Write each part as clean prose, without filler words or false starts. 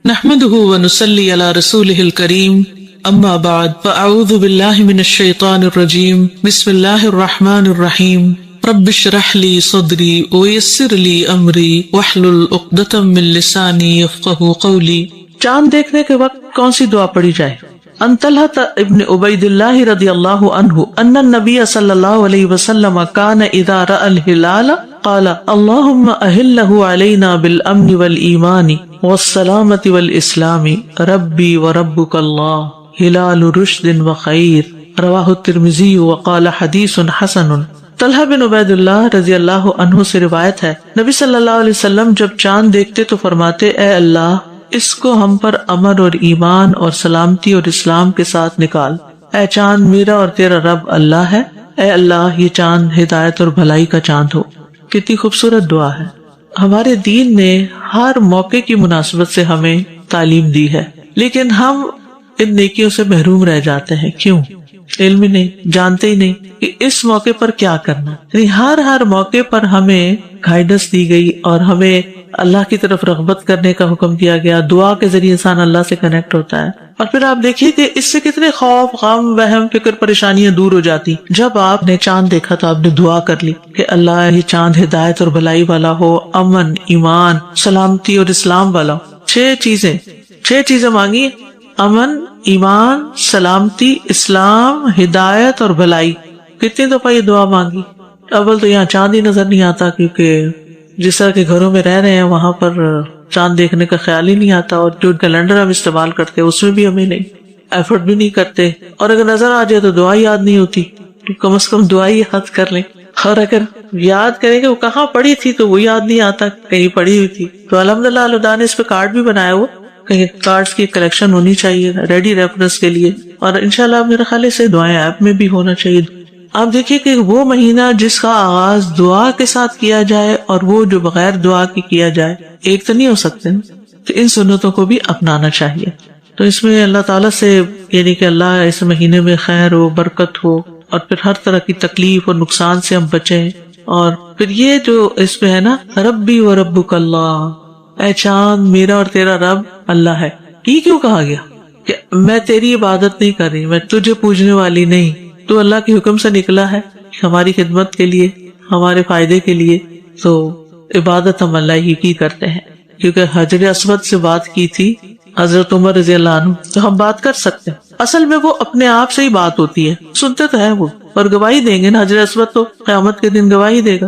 نحمده ونصلي على رسوله الكريم اما بعد فاعوذ بالله من الشيطان الرجيم بسم الله الرحمن الرحيم رب اشرح لي صدري ويسر لي امري واحلل عقدة من لساني يفقهوا قولي۔ چاند دیکھنے کے وقت کون سی دعا پڑھی جائے؟ عن طلحة ابن عبید اللہ رضی اللہ عنہ ان النبی صلی اللہ علیہ وسلم کان اذا رأى الہلال قال اللہم اہلہ علینا بالامن والایمان والسلامة والاسلام ربی وربک اللہ ہلال رشد وخیر، رواہ الترمذی وقال حدیث حسن۔ طلحہ بن عبید اللہ رضی اللہ عنہ سے روایت ہے، نبی صلی اللہ علیہ وسلم جب چاند دیکھتے تو فرماتے اے اللہ اس کو ہم پر امن اور ایمان اور سلامتی اور اسلام کے ساتھ نکال۔ اے چاند میرا اور تیرا رب اللہ ہے، اے اللہ یہ چاند ہدایت اور بھلائی کا چاند ہو۔ کتنی خوبصورت دعا ہے۔ ہمارے دین نے ہر موقع کی مناسبت سے ہمیں تعلیم دی ہے، لیکن ہم ان نیکیوں سے محروم رہ جاتے ہیں۔ کیوں؟ علم ہی نہیں، جانتے ہی نہیں کہ اس موقع پر کیا کرنا۔ یعنی ہر موقع پر ہمیں گائیڈنس دی گئی اور ہمیں اللہ کی طرف رغبت کرنے کا حکم دیا گیا۔ دعا کے ذریعے انسان اللہ سے کنیکٹ ہوتا ہے، اور پھر آپ دیکھیے کہ اس سے کتنے خوف، غم، وہم، فکر، پریشانیاں دور ہو جاتی۔ جب آپ نے چاند دیکھا تو آپ نے دعا کر لی کہ اللہ یہ چاند ہدایت اور بھلائی والا ہو، امن، ایمان، سلامتی اور اسلام والا ہو۔ چھ چیزیں مانگی، امن، ایمان، سلامتی، اسلام، ہدایت اور بھلائی۔ کتنی دفعہ یہ دعا مانگی؟ اول تو یہاں چاند ہی نظر نہیں آتا، کیونکہ جس طرح کے گھروں میں رہ رہے ہیں وہاں پر چاند دیکھنے کا خیال ہی نہیں آتا، اور جو کیلنڈر ہم استعمال کرتے ہیں اس میں بھی ہمیں نہیں ایفرٹ بھی نہیں کرتے، اور اگر نظر آ جائے تو دعا یاد نہیں ہوتی، تو کم از کم دعا یاد کر لیں۔ اور اگر یاد کریں کہ وہ کہاں پڑھی تھی تو وہ یاد نہیں آتا کہیں پڑھی ہوئی تھی، تو الحمدللہ اللہ نے اس پہ کارڈ بھی بنایا ہوا، کہیں کارڈز کی کلیکشن ہونی چاہیے ریڈی ریفرنس کے لیے، اور انشاءاللہ میرے خیال سے دعائیں ایپ میں بھی ہونا چاہیے۔ آپ دیکھیے کہ وہ مہینہ جس کا آغاز دعا کے ساتھ کیا جائے اور وہ جو بغیر دعا کے کیا جائے، ایک تو نہیں ہو سکتے، تو ان سنتوں کو بھی اپنانا چاہیے۔ تو اس میں اللہ تعالیٰ سے یعنی کہ اللہ اس مہینے میں خیر ہو، برکت ہو، اور پھر ہر طرح کی تکلیف اور نقصان سے ہم بچیں۔ اور پھر یہ جو اس میں ہے نا، ربی و ربک اللہ، اے چاند میرا اور تیرا رب اللہ ہے۔ یہ کیوں کہا گیا کہ میں تیری عبادت نہیں کر رہی، میں تجھے پوجنے والی نہیں، تو اللہ کے حکم سے نکلا ہے ہماری خدمت کے لیے، ہمارے فائدے کے لیے، تو عبادت ہم اللہ ہی کی کرتے ہیں۔ کیونکہ حجر اسود سے بات کی تھی حضرت عمر رضی اللہ عنہ، تو ہم بات کر سکتے ہیں۔ اصل میں وہ اپنے آپ سے ہی بات ہوتی ہے، سنتے تو ہے وہ، اور گواہی دیں گے نا، حجر اسود تو قیامت کے دن گواہی دے گا۔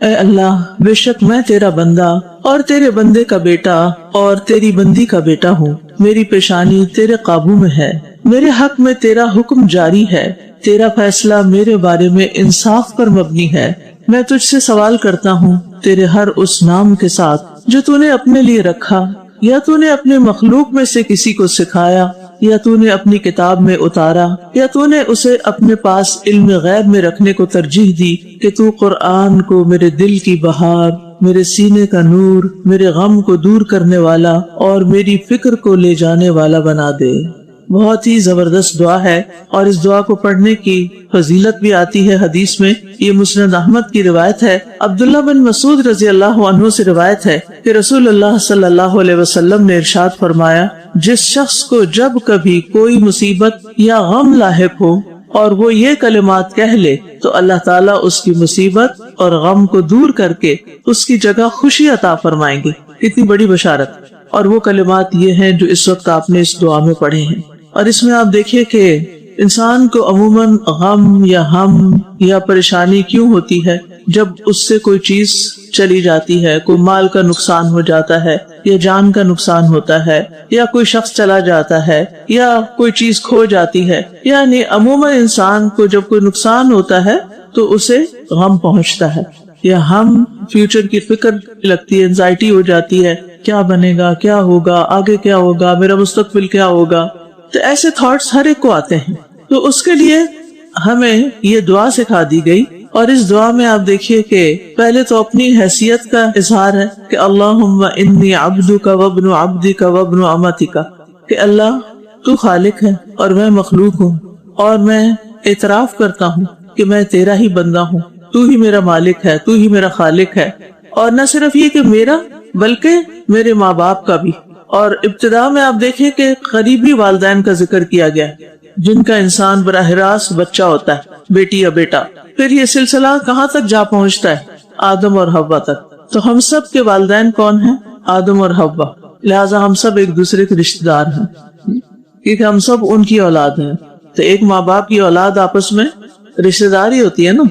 اے اللہ بے شک میں تیرا بندہ اور تیرے بندے کا بیٹا اور تیری بندی کا بیٹا ہوں، میری پیشانی تیرے قابو میں ہے، میرے حق میں تیرا حکم جاری ہے، تیرا فیصلہ میرے بارے میں انصاف پر مبنی ہے، میں تجھ سے سوال کرتا ہوں تیرے ہر اس نام کے ساتھ جو تو نے اپنے لیے رکھا، یا تو نے اپنے مخلوق میں سے کسی کو سکھایا، یا تو نے اپنی کتاب میں اتارا، یا تو نے اسے اپنے پاس علم غیب میں رکھنے کو ترجیح دی کہ تو قرآن کو میرے دل کی بہار، میرے سینے کا نور، میرے غم کو دور کرنے والا اور میری فکر کو لے جانے والا بنا دے۔ بہت ہی زبردست دعا ہے، اور اس دعا کو پڑھنے کی فضیلت بھی آتی ہے حدیث میں۔ یہ مسند احمد کی روایت ہے۔ عبداللہ بن مسعود رضی اللہ عنہ سے روایت ہے کہ رسول اللہ صلی اللہ علیہ وسلم نے ارشاد فرمایا، جس شخص کو جب کبھی کوئی مصیبت یا غم لاحق ہو اور وہ یہ کلمات کہہ لے تو اللہ تعالیٰ اس کی مصیبت اور غم کو دور کر کے اس کی جگہ خوشی عطا فرمائیں گے۔ اتنی بڑی بشارت، اور وہ کلمات یہ ہیں جو اس وقت آپ نے اس دعا میں پڑھے ہیں۔ اور اس میں آپ دیکھیے کہ انسان کو عموماً غم یا ہم یا پریشانی کیوں ہوتی ہے؟ جب اس سے کوئی چیز چلی جاتی ہے، کوئی مال کا نقصان ہو جاتا ہے، یا جان کا نقصان ہوتا ہے، یا کوئی شخص چلا جاتا ہے، یا کوئی چیز کھو جاتی ہے، یعنی عموماً انسان کو جب کوئی نقصان ہوتا ہے تو اسے غم پہنچتا ہے، یا ہم فیوچر کی فکر لگتی ہے، انزائٹی ہو جاتی ہے، کیا بنے گا، کیا ہوگا، آگے کیا ہوگا، میرا مستقبل کیا ہوگا۔ تو ایسے تھاٹس ہر ایک کو آتے ہیں، تو اس کے لیے ہمیں یہ دعا سکھا دی گئی۔ اور اس دعا میں آپ دیکھیے کہ پہلے تو اپنی حیثیت کا اظہار ہے کہ اللہم انی عبدک وابن عبدک وابن امتک، کہ اللہ تو خالق ہے اور میں مخلوق ہوں، اور میں اعتراف کرتا ہوں کہ میں تیرا ہی بندہ ہوں، تو ہی میرا مالک ہے، تو ہی میرا خالق ہے، اور نہ صرف یہ کہ میرا بلکہ میرے ماں باپ کا بھی، اور ابتدا میں آپ دیکھیں کہ قریبی والدین کا ذکر کیا گیا جن کا انسان براہ راست بچہ ہوتا ہے، بیٹی یا بیٹا. پھر یہ سلسلہ کہاں تک جا پہنچتا ہے؟ آدم اور حوا تک. تو ہم سب کے والدین کون ہیں؟ آدم اور حوا. لہٰذا ہم سب ایک دوسرے کے رشتے دار ہیں کیونکہ ہم سب ان کی اولاد ہیں. تو ایک ماں باپ کی اولاد آپس میں رشتے دار ہی ہوتی ہے نا.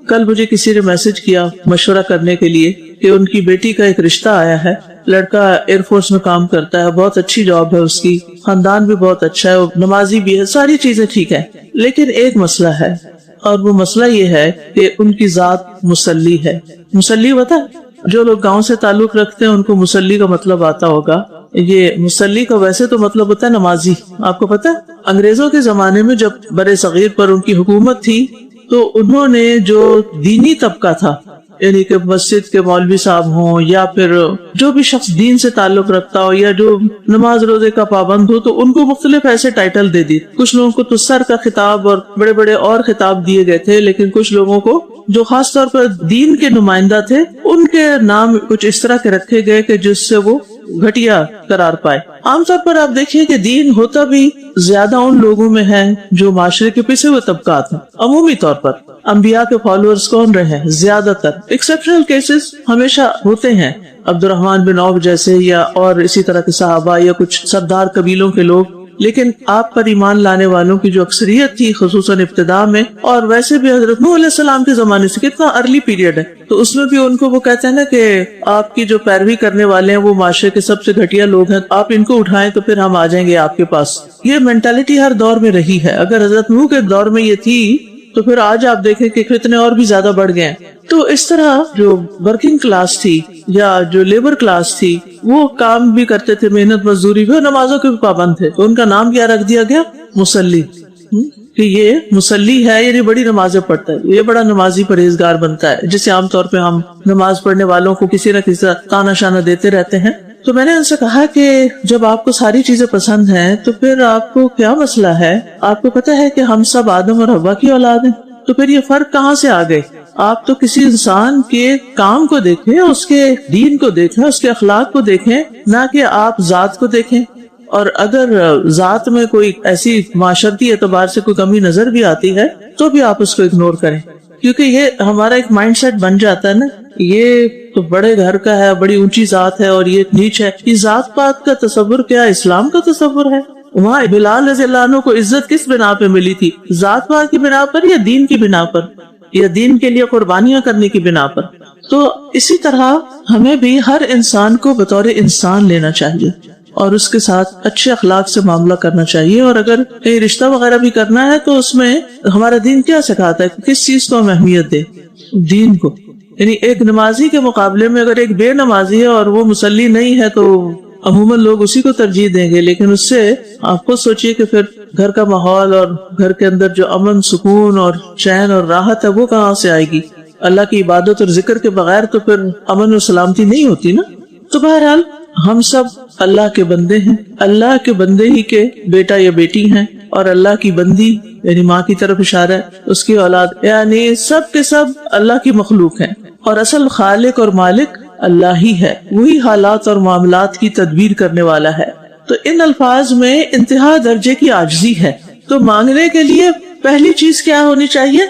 کل مجھے کسی نے میسج کیا مشورہ کرنے کے لیے کہ ان کی بیٹی کا ایک رشتہ آیا ہے، لڑکا ایئر فورس میں کام کرتا ہے، بہت اچھی جاب ہے اس کی، خاندان بھی بہت اچھا ہے، نمازی بھی ہے، ساری چیزیں ٹھیک ہے، لیکن ایک مسئلہ ہے، اور وہ مسئلہ یہ ہے کہ ان کی ذات مصلی ہے. مصلی ہوتا ہے، جو لوگ گاؤں سے تعلق رکھتے ہیں ان کو مصلی کا مطلب آتا ہوگا. یہ مصلی کا ویسے تو مطلب ہوتا ہے نمازی. آپ کو پتا ہے انگریزوں کے زمانے میں جب برے صغیر پر ان کی حکومت تھی تو انہوں نے جو دینی طبقہ تھا، یعنی کہ مسجد کے مولوی صاحب ہوں یا پھر جو بھی شخص دین سے تعلق رکھتا ہو یا جو نماز روزے کا پابند ہو، تو ان کو مختلف ایسے ٹائٹل دے دی. کچھ لوگوں کو تو سر کا خطاب اور بڑے بڑے اور خطاب دیے گئے تھے، لیکن کچھ لوگوں کو جو خاص طور پر دین کے نمائندہ تھے ان کے نام کچھ اس طرح کے رکھے گئے کہ جس سے وہ گھٹیا قرار پائے. عام طور پر آپ دیکھیے کہ دین ہوتا بھی زیادہ ان لوگوں میں ہے جو معاشرے کے پسے ہوئے طبقات ہیں. عمومی طور پر انبیاء کے فالوورز کون رہے ہیں؟ زیادہ تر. ایکسیپشنل کیسز ہمیشہ ہوتے ہیں، عبد الرحمن بن عوف جیسے یا اور اسی طرح کے صحابہ یا کچھ سردار قبیلوں کے لوگ، لیکن آپ پر ایمان لانے والوں کی جو اکثریت تھی خصوصاً ابتدا میں، اور ویسے بھی حضرت نوح علیہ السلام کے زمانے سے کتنا ارلی پیریڈ ہے، تو اس میں بھی ان کو وہ کہتے ہیں نا کہ آپ کی جو پیروی کرنے والے ہیں وہ معاشرے کے سب سے گھٹیا لوگ ہیں، آپ ان کو اٹھائیں تو پھر ہم آ جائیں گے آپ کے پاس. یہ مینٹالٹی ہر دور میں رہی ہے. اگر حضرت نوح کے دور میں یہ تھی تو پھر آج آپ دیکھیں کہ فتنے اور بھی زیادہ بڑھ گئے. تو اس طرح جو ورکنگ کلاس تھی یا جو لیبر کلاس تھی وہ کام بھی کرتے تھے، محنت مزدوری بھی، اور نمازوں کے بھی پابند تھے. تو ان کا نام کیا رکھ دیا گیا؟ مصلی. کہ یہ مصلی ہے یعنی بڑی نمازیں پڑھتا ہے، یہ بڑا نمازی پرہیزگار بنتا ہے، جسے عام طور پہ ہم نماز پڑھنے والوں کو کسی نہ کسی تانا شانہ دیتے رہتے ہیں. تو میں نے ان سے کہا کہ جب آپ کو ساری چیزیں پسند ہیں تو پھر آپ کو کیا مسئلہ ہے؟ آپ کو پتا ہے کہ ہم سب آدم اور حوا کی اولاد ہیں، تو پھر یہ فرق کہاں سے آ گئے؟ آپ تو کسی انسان کے کام کو دیکھیں، اس کے دین کو دیکھیں، اس کے اخلاق کو دیکھیں، نہ کہ آپ ذات کو دیکھیں. اور اگر ذات میں کوئی ایسی معاشرتی اعتبار سے کوئی کمی نظر بھی آتی ہے تو بھی آپ اس کو اگنور کریں، کیونکہ یہ ہمارا ایک مائنڈ سیٹ بن جاتا ہے نا، یہ تو بڑے گھر کا ہے، بڑی اونچی ذات ہے اور یہ نیچ ہے. یہ ذات پات کا تصور کیا اسلام کا تصور ہے؟ وہاں بلال رضی اللہ عنہ کو عزت کس بنا پہ ملی تھی؟ ذات پات کی بنا پر یا دین کی بنا پر یا دین کے لیے قربانیاں کرنے کی بنا پر؟ تو اسی طرح ہمیں بھی ہر انسان کو بطور انسان لینا چاہیے اور اس کے ساتھ اچھے اخلاق سے معاملہ کرنا چاہیے. اور اگر کہیں رشتہ وغیرہ بھی کرنا ہے تو اس میں ہمارا دین کیا سکھاتا ہے، کس چیز کو ہم اہمیت دیں؟ دین کو. یعنی ایک نمازی کے مقابلے میں اگر ایک بے نمازی ہے اور وہ مصلی نہیں ہے تو عموماً لوگ اسی کو ترجیح دیں گے، لیکن اس سے آپ خود سوچئے کہ پھر گھر کا ماحول اور گھر کے اندر جو امن سکون اور چین اور راحت ہے وہ کہاں سے آئے گی؟ اللہ کی عبادت اور ذکر کے بغیر تو پھر امن و سلامتی نہیں ہوتی نا. تو بہرحال ہم سب اللہ کے بندے ہیں، اللہ کے بندے ہی کے بیٹا یا بیٹی ہیں، اور اللہ کی بندی یعنی ماں کی طرف اشارہ ہے، اس کی اولاد، یعنی سب کے سب اللہ کی مخلوق ہیں، اور اصل خالق اور مالک اللہ ہی ہے، وہی حالات اور معاملات کی تدبیر کرنے والا ہے. تو ان الفاظ میں انتہا درجے کی عاجزی ہے. تو مانگنے کے لیے پہلی چیز کیا ہونی چاہیے؟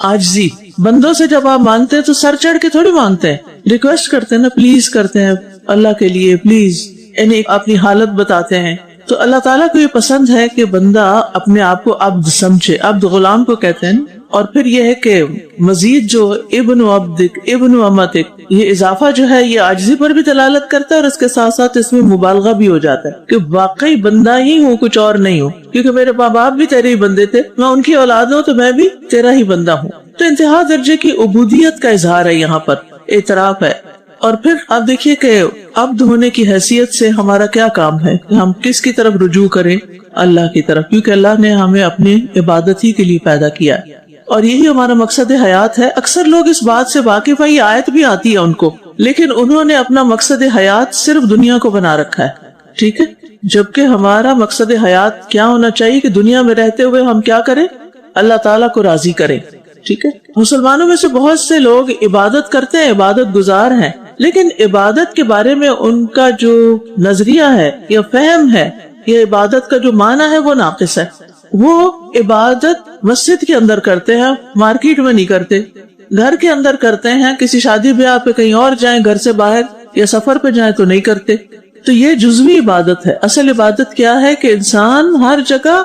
عاجزی. بندوں سے جب آپ مانگتے ہیں تو سر چڑھ کے تھوڑی مانگتے ہیں، ریکویسٹ کرتے ہیں نا، پلیز کرتے ہیں اللہ کے لیے، پلیز، یعنی اپنی حالت بتاتے ہیں. تو اللہ تعالیٰ کو یہ پسند ہے کہ بندہ اپنے آپ کو عبد سمجھے. عبد غلام کو کہتے ہیں. اور پھر یہ ہے کہ مزید جو ابن عبدک ابن امتک، یہ اضافہ جو ہے یہ عاجزی پر بھی دلالت کرتا ہے، اور اس کے ساتھ ساتھ اس میں مبالغہ بھی ہو جاتا ہے کہ واقعی بندہ ہی ہوں، کچھ اور نہیں ہوں، کیونکہ میرے ماں باپ بھی تیرے ہی بندے تھے، میں ان کی اولاد ہوں تو میں بھی تیرا ہی بندہ ہوں. تو انتہا درجے کی عبودیت کا اظہار ہے، یہاں پر اعتراف ہے. اور پھر آپ دیکھیے کہ عبد ہونے کی حیثیت سے ہمارا کیا کام ہے کہ ہم کس کی طرف رجوع کریں؟ اللہ کی طرف، کیونکہ اللہ نے ہمیں اپنی عبادت ہی کے لیے پیدا کیا اور یہی ہمارا مقصد حیات ہے. اکثر لوگ اس بات سے واقف ہیں، یہ آیت بھی آتی ہے ان کو، لیکن انہوں نے اپنا مقصد حیات صرف دنیا کو بنا رکھا ہے. ٹھیک ہے، جبکہ ہمارا مقصد حیات کیا ہونا چاہیے کہ دنیا میں رہتے ہوئے ہم کیا کریں؟ اللہ تعالیٰ کو راضی کریں. ٹھیک ہے، مسلمانوں میں سے بہت سے لوگ عبادت کرتے ہیں، عبادت گزار ہیں، لیکن عبادت کے بارے میں ان کا جو نظریہ ہے یا فہم ہے یا عبادت کا جو معنی ہے وہ ناقص ہے. وہ عبادت مسجد کے اندر کرتے ہیں، مارکیٹ میں نہیں کرتے، گھر کے اندر کرتے ہیں، کسی شادی بیاہ پہ کہیں اور جائیں، گھر سے باہر یا سفر پہ جائیں تو نہیں کرتے. تو یہ جزوی عبادت ہے. اصل عبادت کیا ہے کہ انسان ہر جگہ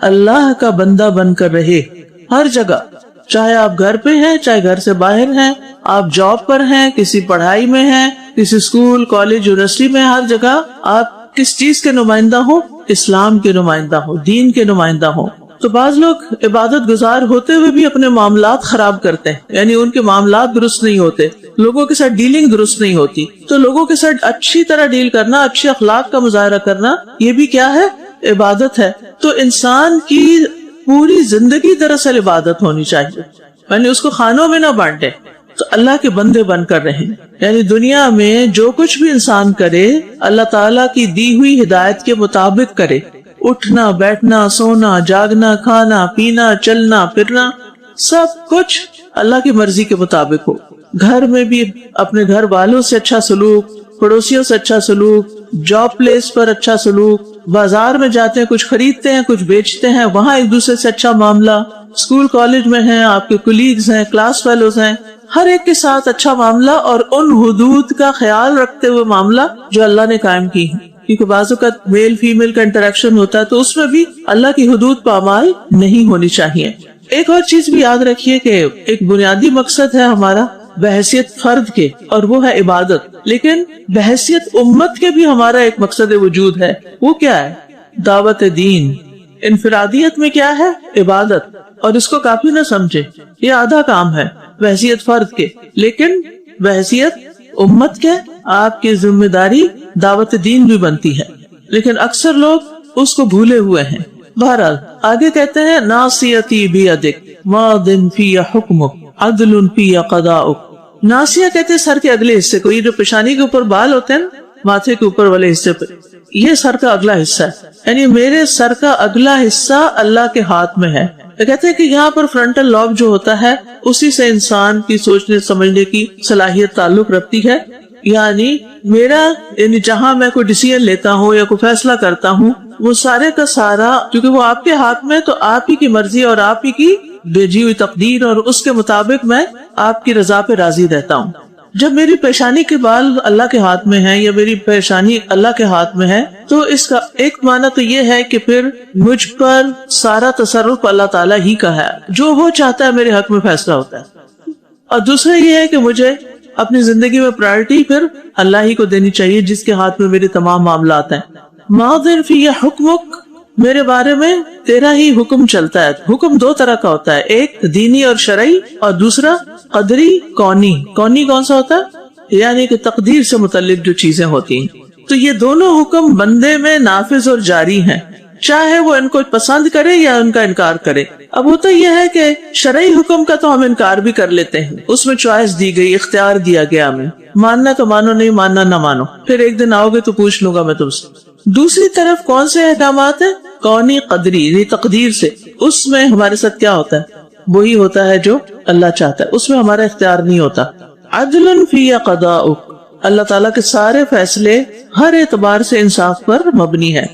اللہ کا بندہ بن کر رہے، ہر جگہ، چاہے آپ گھر پہ ہیں، چاہے گھر سے باہر ہیں، آپ جاب پر ہیں، کسی پڑھائی میں ہیں، کسی اسکول، کالج، یونیورسٹی میں، ہر جگہ آپ کس چیز کے نمائندہ ہو؟ اسلام کے نمائندہ ہو، دین کے نمائندہ ہو. تو بعض لوگ عبادت گزار ہوتے ہوئے بھی اپنے معاملات خراب کرتے ہیں، یعنی ان کے معاملات درست نہیں ہوتے، لوگوں کے ساتھ ڈیلنگ درست نہیں ہوتی. تو لوگوں کے ساتھ اچھی طرح ڈیل کرنا، اچھے اخلاق کا مظاہرہ کرنا، یہ بھی کیا ہے؟ عبادت ہے. تو انسان کی پوری زندگی دراصل عبادت ہونی چاہیے، یعنی اس کو خانوں میں نہ بانٹے. تو اللہ کے بندے بن کر رہیں، یعنی دنیا میں جو کچھ بھی انسان کرے اللہ تعالیٰ کی دی ہوئی ہدایت کے مطابق کرے. اٹھنا، بیٹھنا، سونا، جاگنا، کھانا، پینا، چلنا، پھرنا، سب کچھ اللہ کی مرضی کے مطابق ہو. گھر میں بھی اپنے گھر والوں سے اچھا سلوک، پڑوسیوں سے اچھا سلوک، جاب پلیس پر اچھا سلوک، بازار میں جاتے ہیں کچھ خریدتے ہیں کچھ بیچتے ہیں، وہاں ایک دوسرے سے اچھا معاملہ، اسکول کالج میں ہیں، آپ کے کولیگز ہیں، کلاس فیلوز ہیں، ہر ایک کے ساتھ اچھا معاملہ اور ان حدود کا خیال رکھتے ہوئے معاملہ جو اللہ نے قائم کی ہے. کیونکہ بعض اوقات میل فیمیل کا انٹریکشن ہوتا ہے تو اس میں بھی اللہ کی حدود پامال نہیں ہونی چاہیے. ایک اور چیز بھی یاد رکھیے کہ ایک بنیادی مقصد ہے ہمارا بحیثیت فرد کے، اور وہ ہے عبادت، لیکن بحیثیت امت کے بھی ہمارا ایک مقصد وجود ہے. وہ کیا ہے؟ دعوت دین. انفرادیت میں کیا ہے؟ عبادت. اور اس کو کافی نہ سمجھے، یہ آدھا کام ہے بحیثیت فرد کے، لیکن بحیثیت امت کے آپ کی ذمہ داری دعوت دین بھی بنتی ہے، لیکن اکثر لوگ اس کو بھولے ہوئے ہیں. بہرحال آگے کہتے ہیں ناصیتی بیدک ماض فی حکمک عدل فی قضاؤک. ناصیہ کہتے ہیں سر کے اگلے حصے کو، یہ جو پیشانی کے اوپر بال ہوتے ہیں ماتھے کے اوپر والے حصے پہ، یہ سر کا اگلا حصہ ہے، یعنی میرے سر کا اگلا حصہ اللہ کے ہاتھ میں ہے. کہتے ہیں کہ یہاں پر فرنٹل لوب جو ہوتا ہے اسی سے انسان کی سوچنے سمجھنے کی صلاحیت تعلق رکھتی ہے. یعنی میرا یعنی جہاں میں کوئی ڈیسیژن لیتا ہوں یا کوئی فیصلہ کرتا ہوں وہ سارے کا سارا کیونکہ وہ آپ کے ہاتھ میں، تو آپ ہی کی مرضی اور آپ ہی کی بھیجی ہوئی تقدیر اور اس کے مطابق میں آپ کی رضا پہ راضی رہتا ہوں. جب میری پیشانی کے بال اللہ کے ہاتھ میں ہیں یا میری پیشانی اللہ کے ہاتھ میں ہے تو اس کا ایک معنی تو یہ ہے کہ پھر مجھ پر سارا تصرف اللہ تعالیٰ ہی کا ہے، جو وہ چاہتا ہے میرے حق میں فیصلہ ہوتا ہے. اور دوسرا یہ ہے کہ مجھے اپنی زندگی میں پرائرٹی پھر اللہ ہی کو دینی چاہیے جس کے ہاتھ میں میرے تمام معاملات ہیں. ماضٍ فی حکمک، میرے بارے میں تیرا ہی حکم چلتا ہے. حکم دو طرح کا ہوتا ہے، ایک دینی اور شرعی، اور دوسرا قدری کونی. کونی کون سا ہوتا ہے؟ یعنی کہ تقدیر سے متعلق جو چیزیں ہوتی ہیں. تو یہ دونوں حکم بندے میں نافذ اور جاری ہیں، چاہے وہ ان کو پسند کرے یا ان کا انکار کرے. اب ہوتا یہ ہے کہ شرعی حکم کا تو ہم انکار بھی کر لیتے ہیں، اس میں چوائس دی گئی، اختیار دیا گیا ہمیں، ماننا تو مانو، نہیں ماننا نہ مانو، پھر ایک دن آؤ گے تو پوچھ لوں گا میں تم سے. دوسری طرف کون سے احکامات ہیں؟ کونی قدری، یعنی تقدیر سے. اس میں ہمارے ساتھ کیا ہوتا ہے؟ وہی ہوتا ہے جو اللہ چاہتا ہے، اس میں ہمارا اختیار نہیں ہوتا. عدل فی قضاؤک، اللہ تعالیٰ کے سارے فیصلے ہر اعتبار سے انصاف پر مبنی ہے.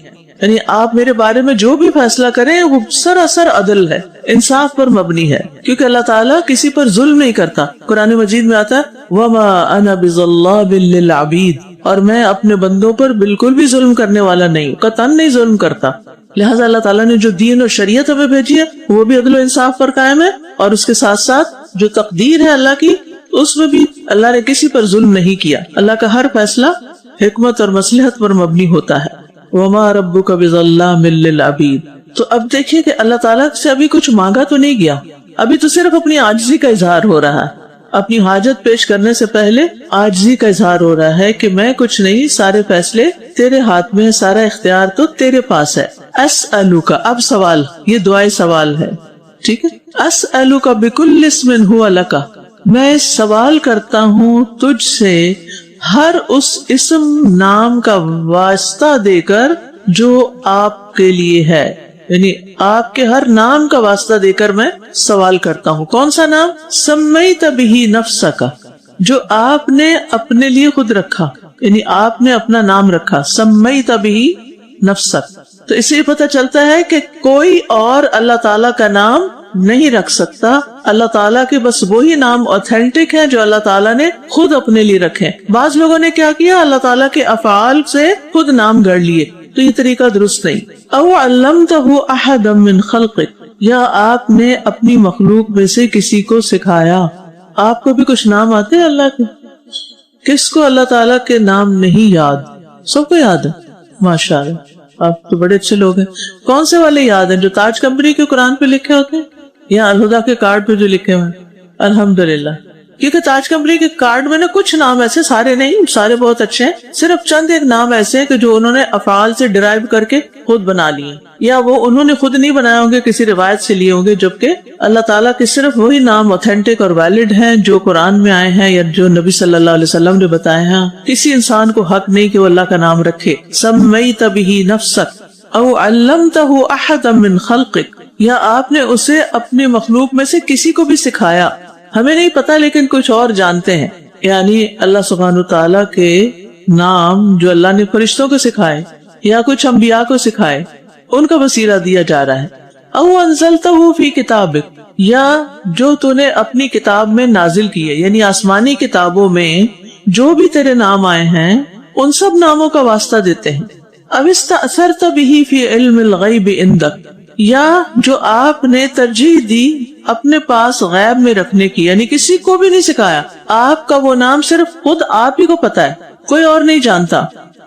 یعنی آپ میرے بارے میں جو بھی فیصلہ کریں وہ سراسر عدل ہے، انصاف پر مبنی ہے، کیونکہ اللہ تعالیٰ کسی پر ظلم نہیں کرتا. قرآن مجید میں آتا ہے وَمَا أَنَا بِظَلَّامٍ لِّلْعَبِيدِ، اور میں اپنے بندوں پر بالکل بھی ظلم کرنے والا نہیں، قطعاً نہیں ظلم کرتا. لہٰذا اللہ تعالیٰ نے جو دین اور شریعت ہمیں بھیجی ہے وہ بھی عدل و انصاف پر قائم ہے، اور اس کے ساتھ ساتھ جو تقدیر ہے اللہ کی اس میں بھی اللہ نے کسی پر ظلم نہیں کیا. اللہ کا ہر فیصلہ حکمت اور مصلحت پر مبنی ہوتا ہے. وَمَا رَبُّكَ بِظَلَّامٍ لِّلْعَبِيدِ. تو اب دیکھیے کہ اللہ تعالیٰ سے ابھی کچھ مانگا تو نہیں گیا، ابھی تو صرف اپنی عاجزی کا اظہار ہو رہا ہے. اپنی حاجت پیش کرنے سے پہلے عاجزی کا اظہار ہو رہا ہے کہ میں کچھ نہیں، سارے فیصلے تیرے ہاتھ میں ہے، سارا اختیار تو تیرے پاس ہے. اسألوک، اب سوال، یہ دعائے سوال ہے، ٹھیک ہے. اسألوک بکل اسم ہوا لک، میں سوال کرتا ہوں تجھ سے ہر اس اسم نام کا واسطہ دے کر جو آپ کے لیے ہے، یعنی آپ کے ہر نام کا واسطہ دے کر میں سوال کرتا ہوں. کون سا نام؟ سمیت بہ نفسک، جو آپ نے اپنے لیے خود رکھا، یعنی آپ نے اپنا نام رکھا، سمیت بہ نفسک. تو اس سے پتہ چلتا ہے کہ کوئی اور اللہ تعالیٰ کا نام نہیں رکھ سکتا. اللہ تعالیٰ کے بس وہی نام اوتھینٹک ہیں جو اللہ تعالیٰ نے خود اپنے لیے رکھے. بعض لوگوں نے کیا کیا، اللہ تعالیٰ کے افعال سے خود نام گڑھ لیے، تو یہ طریقہ درست نہیں. او علمتہ احدا من خلقک، یا آپ نے اپنی مخلوق میں سے کسی کو سکھایا. آپ کو بھی کچھ نام آتے ہیں اللہ کے؟ کس کو اللہ تعالیٰ کے نام نہیں یاد؟ سب کو یاد ہے، ماشاءاللہ، آپ تو بڑے اچھے لوگ ہیں. کون سے والے یاد ہیں؟ جو تاج کمپنی کے قرآن پہ لکھے ہوتے ہیں یا الہدا کے کارڈ پہ جو لکھے ہوئے ہیں؟ الحمدللہ. کیونکہ تاج کمپنی کے کارڈ میں کچھ نام ایسے، سارے نہیں، سارے بہت اچھے ہیں، صرف چند ایک نام ایسے ہیں کہ جو انہوں نے افعال سے ڈرائیو کر کے خود بنا لیے، یا وہ انہوں نے خود نہیں بنائے ہوں گے، کسی روایت سے لیے ہوں گے، جبکہ اللہ تعالیٰ کے صرف وہی نام اوتھینٹک اور ویلڈ ہیں جو قرآن میں آئے ہیں یا جو نبی صلی اللہ علیہ وسلم نے بتائے ہیں. کسی انسان کو حق نہیں کہ وہ اللہ کا نام رکھے. سمیت بہ نفسک او علمتہ احدا من خلقک، یا آپ نے اسے اپنی مخلوق میں سے کسی کو بھی سکھایا. ہمیں نہیں پتا لیکن کچھ اور جانتے ہیں، یعنی اللہ سبحانہ وتعالیٰ کے نام جو اللہ نے فرشتوں کو سکھائے یا کچھ انبیاء کو سکھائے، ان کا وسیلہ دیا جا رہا ہے. او انزلتہ فی کتابک، یا جو تو نے اپنی کتاب میں نازل کیے، یعنی آسمانی کتابوں میں جو بھی تیرے نام آئے ہیں ان سب ناموں کا واسطہ دیتے ہیں. اب استأثرت بہ فی علم الغیب عندک، یا جو آپ نے ترجیح دی اپنے پاس غیب میں رکھنے کی، یعنی کسی کو بھی نہیں سکھایا، آپ کا وہ نام صرف خود آپ ہی کو پتا ہے، کوئی اور نہیں جانتا.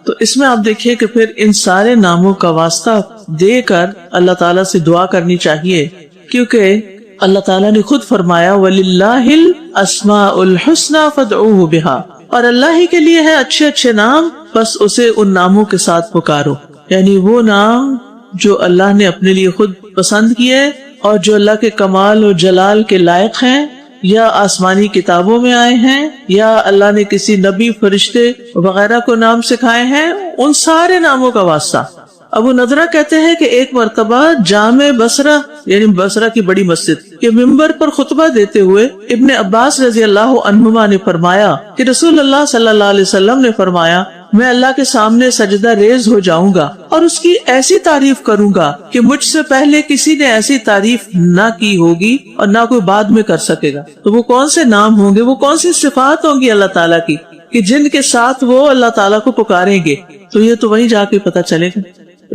تو اس میں آپ دیکھیے کہ پھر ان سارے ناموں کا واسطہ دے کر اللہ تعالیٰ سے دعا کرنی چاہیے، کیونکہ اللہ تعالیٰ نے خود فرمایا وَلِلَّهِ الْأَسْمَاءُ الْحُسْنَى فَادْعُوهُ بِهَا، اور اللہ ہی کے لیے ہے اچھے اچھے نام، بس اسے ان ناموں کے ساتھ پکارو. یعنی وہ نام جو اللہ نے اپنے لیے خود پسند کیے اور جو اللہ کے کمال اور جلال کے لائق ہیں، یا آسمانی کتابوں میں آئے ہیں، یا اللہ نے کسی نبی، فرشتے وغیرہ کو نام سکھائے ہیں، ان سارے ناموں کا واسطہ. ابو نضرہ کہتے ہیں کہ ایک مرتبہ جامع بصرہ، یعنی بصرہ کی بڑی مسجد کے ممبر پر خطبہ دیتے ہوئے ابن عباس رضی اللہ عنہما نے فرمایا کہ رسول اللہ صلی اللہ علیہ وسلم نے فرمایا، میں اللہ کے سامنے سجدہ ریز ہو جاؤں گا اور اس کی ایسی تعریف کروں گا کہ مجھ سے پہلے کسی نے ایسی تعریف نہ کی ہوگی اور نہ کوئی بعد میں کر سکے گا. تو وہ کون سے نام ہوں گے، وہ کون سی صفات ہوں گی اللہ تعالیٰ کی کہ جن کے ساتھ وہ اللہ تعالیٰ کو پکاریں گے؟ تو یہ تو وہیں جا کے پتہ چلے گا،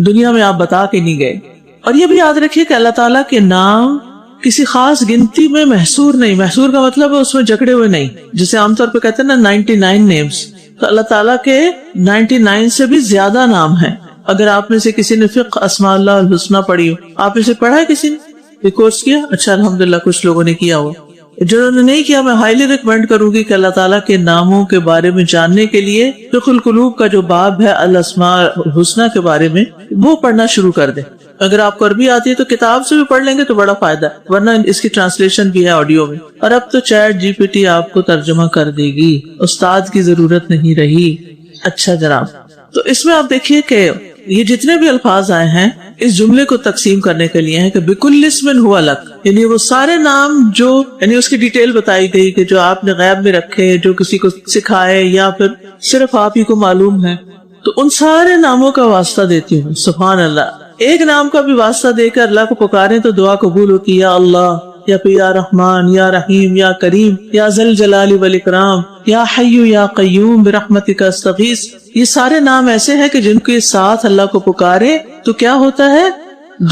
دنیا میں آپ بتا کے نہیں گئے. اور یہ بھی یاد رکھیے کہ اللہ تعالیٰ کے نام کسی خاص گنتی میں محصور نہیں. محصور کا مطلب ہے اس میں جکڑے ہوئے نہیں، جسے عام طور پہ کہتے ہیں نا 99 نیمز. تو اللہ تعالیٰ کے 99 سے بھی زیادہ نام ہیں. اگر آپ میں سے کسی نے فقہ اسماء اللہ الحسنہ پڑھی ہو، آپ میں سے پڑھا ہے کسی نے کورس کیا؟ اچھا الحمدللہ کچھ لوگوں نے کیا ہو. جنہوں نے نہیں کیا، میں ہائیلی ریکمینڈ کروں گی کہ اللہ تعالیٰ کے ناموں کے بارے میں جاننے کے لیے فقہ القلوب کا جو باب ہے الاسماء الحسنہ کے بارے میں، وہ پڑھنا شروع کر دیں. اگر آپ کو عربی آتی ہے تو کتاب سے بھی پڑھ لیں گے تو بڑا فائدہ ہے، ورنہ اس کی ٹرانسلیشن بھی ہے آڈیو میں. اور اب تو چیٹ جی پی ٹی آپ کو ترجمہ کر دے گی، استاد کی ضرورت نہیں رہی. اچھا جناب، تو اس میں آپ دیکھیے کہ یہ جتنے بھی الفاظ آئے ہیں اس جملے کو تقسیم کرنے کے لیے ہے کہ بِكُلِّ اسْمٍ هُوَ لَكَ، یعنی وہ سارے نام جو، یعنی اس کی ڈیٹیل بتائی گئی کہ جو آپ نے غیب میں رکھے، جو کسی کو سکھائے یا پھر صرف آپ ہی کو معلوم ہے، تو ان سارے ناموں کا واسطہ دیتی ہوں. سبحان اللہ. ایک نام کا بھی واسطہ دے کر اللہ کو پکاریں تو دعا قبول ہوتی ہے. یا اللہ، یا پھر یا رحمان، یا رحیم، یا کریم، یا ذل جلال والاکرام، یا حی یا قیوم برحمتک استغیث. یہ سارے نام ایسے ہیں کہ جن کے ساتھ اللہ کو پکارے تو کیا ہوتا ہے؟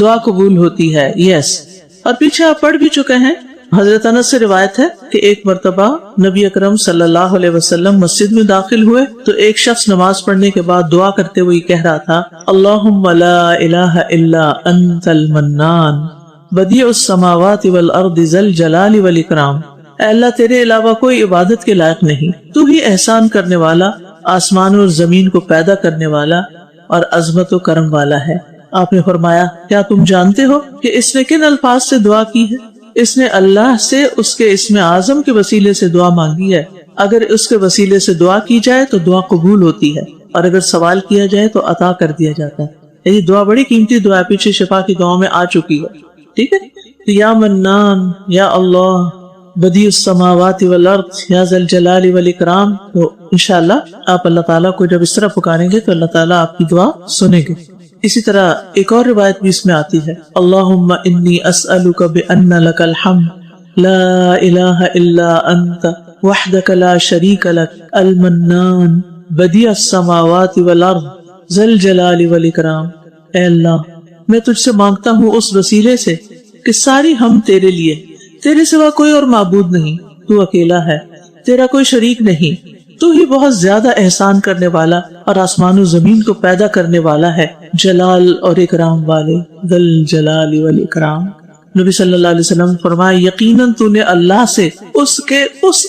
دعا قبول ہوتی ہے. یس. اور پیچھے آپ پڑھ بھی چکے ہیں، حضرت انس سے روایت ہے کہ ایک مرتبہ نبی اکرم صلی اللہ علیہ وسلم مسجد میں داخل ہوئے تو ایک شخص نماز پڑھنے کے بعد دعا کرتے ہوئے کہہ رہا تھا، اللہم لا الہ الا انت المنان بدیع السماوات والارض ذل جلال والاکرام. اے اللہ، تیرے علاوہ کوئی عبادت کے لائق نہیں، تو ہی احسان کرنے والا، آسمان اور زمین کو پیدا کرنے والا اور عظمت و کرم والا ہے. آپ نے فرمایا، کیا تم جانتے ہو کہ اس نے کن الفاظ سے دعا کی ہے؟ اس نے اللہ سے اس کے اسم اعظم کے وسیلے سے دعا مانگی ہے. اگر اس کے وسیلے سے دعا کی جائے تو دعا قبول ہوتی ہے، اور اگر سوال کیا جائے تو عطا کر دیا جاتا ہے. یہ دعا بڑی قیمتی دعا، پیچھے شفا کی دعاؤں میں آ چکی ہے. ٹھیک ہے. یا منان، یا اللہ، بدیع السماوات والارض یا ذا الجلال والاکرام. تو انشاءاللہ آپ اللہ تعالیٰ کو جب اس طرح پکاریں گے تو اللہ تعالیٰ آپ کی دعا سنیں گے. اسی طرح ایک اور روایت بھی اس میں آتی ہے، اللہم انی اسألک بأن لک الحمد لا الہ الا انت وحدک لا شریک لک المنان بدیع السماوات والارض ذا الجلال والاکرام. اے اللہ میں تجھ سے مانگتا ہوں اس وسیلے سے کہ ساری ہم تیرے لیے، تیرے سوا کوئی اور معبود نہیں، تو اکیلا ہے، تیرا کوئی شریک نہیں، تو ہی بہت زیادہ احسان کرنے والا اور آسمان و زمین کو پیدا کرنے والا ہے، جلال اور اکرام والے، ذل جلال والاکرام. نبی صلی اللہ علیہ وسلم فرمایا یقیناً تو نے اللہ سے اس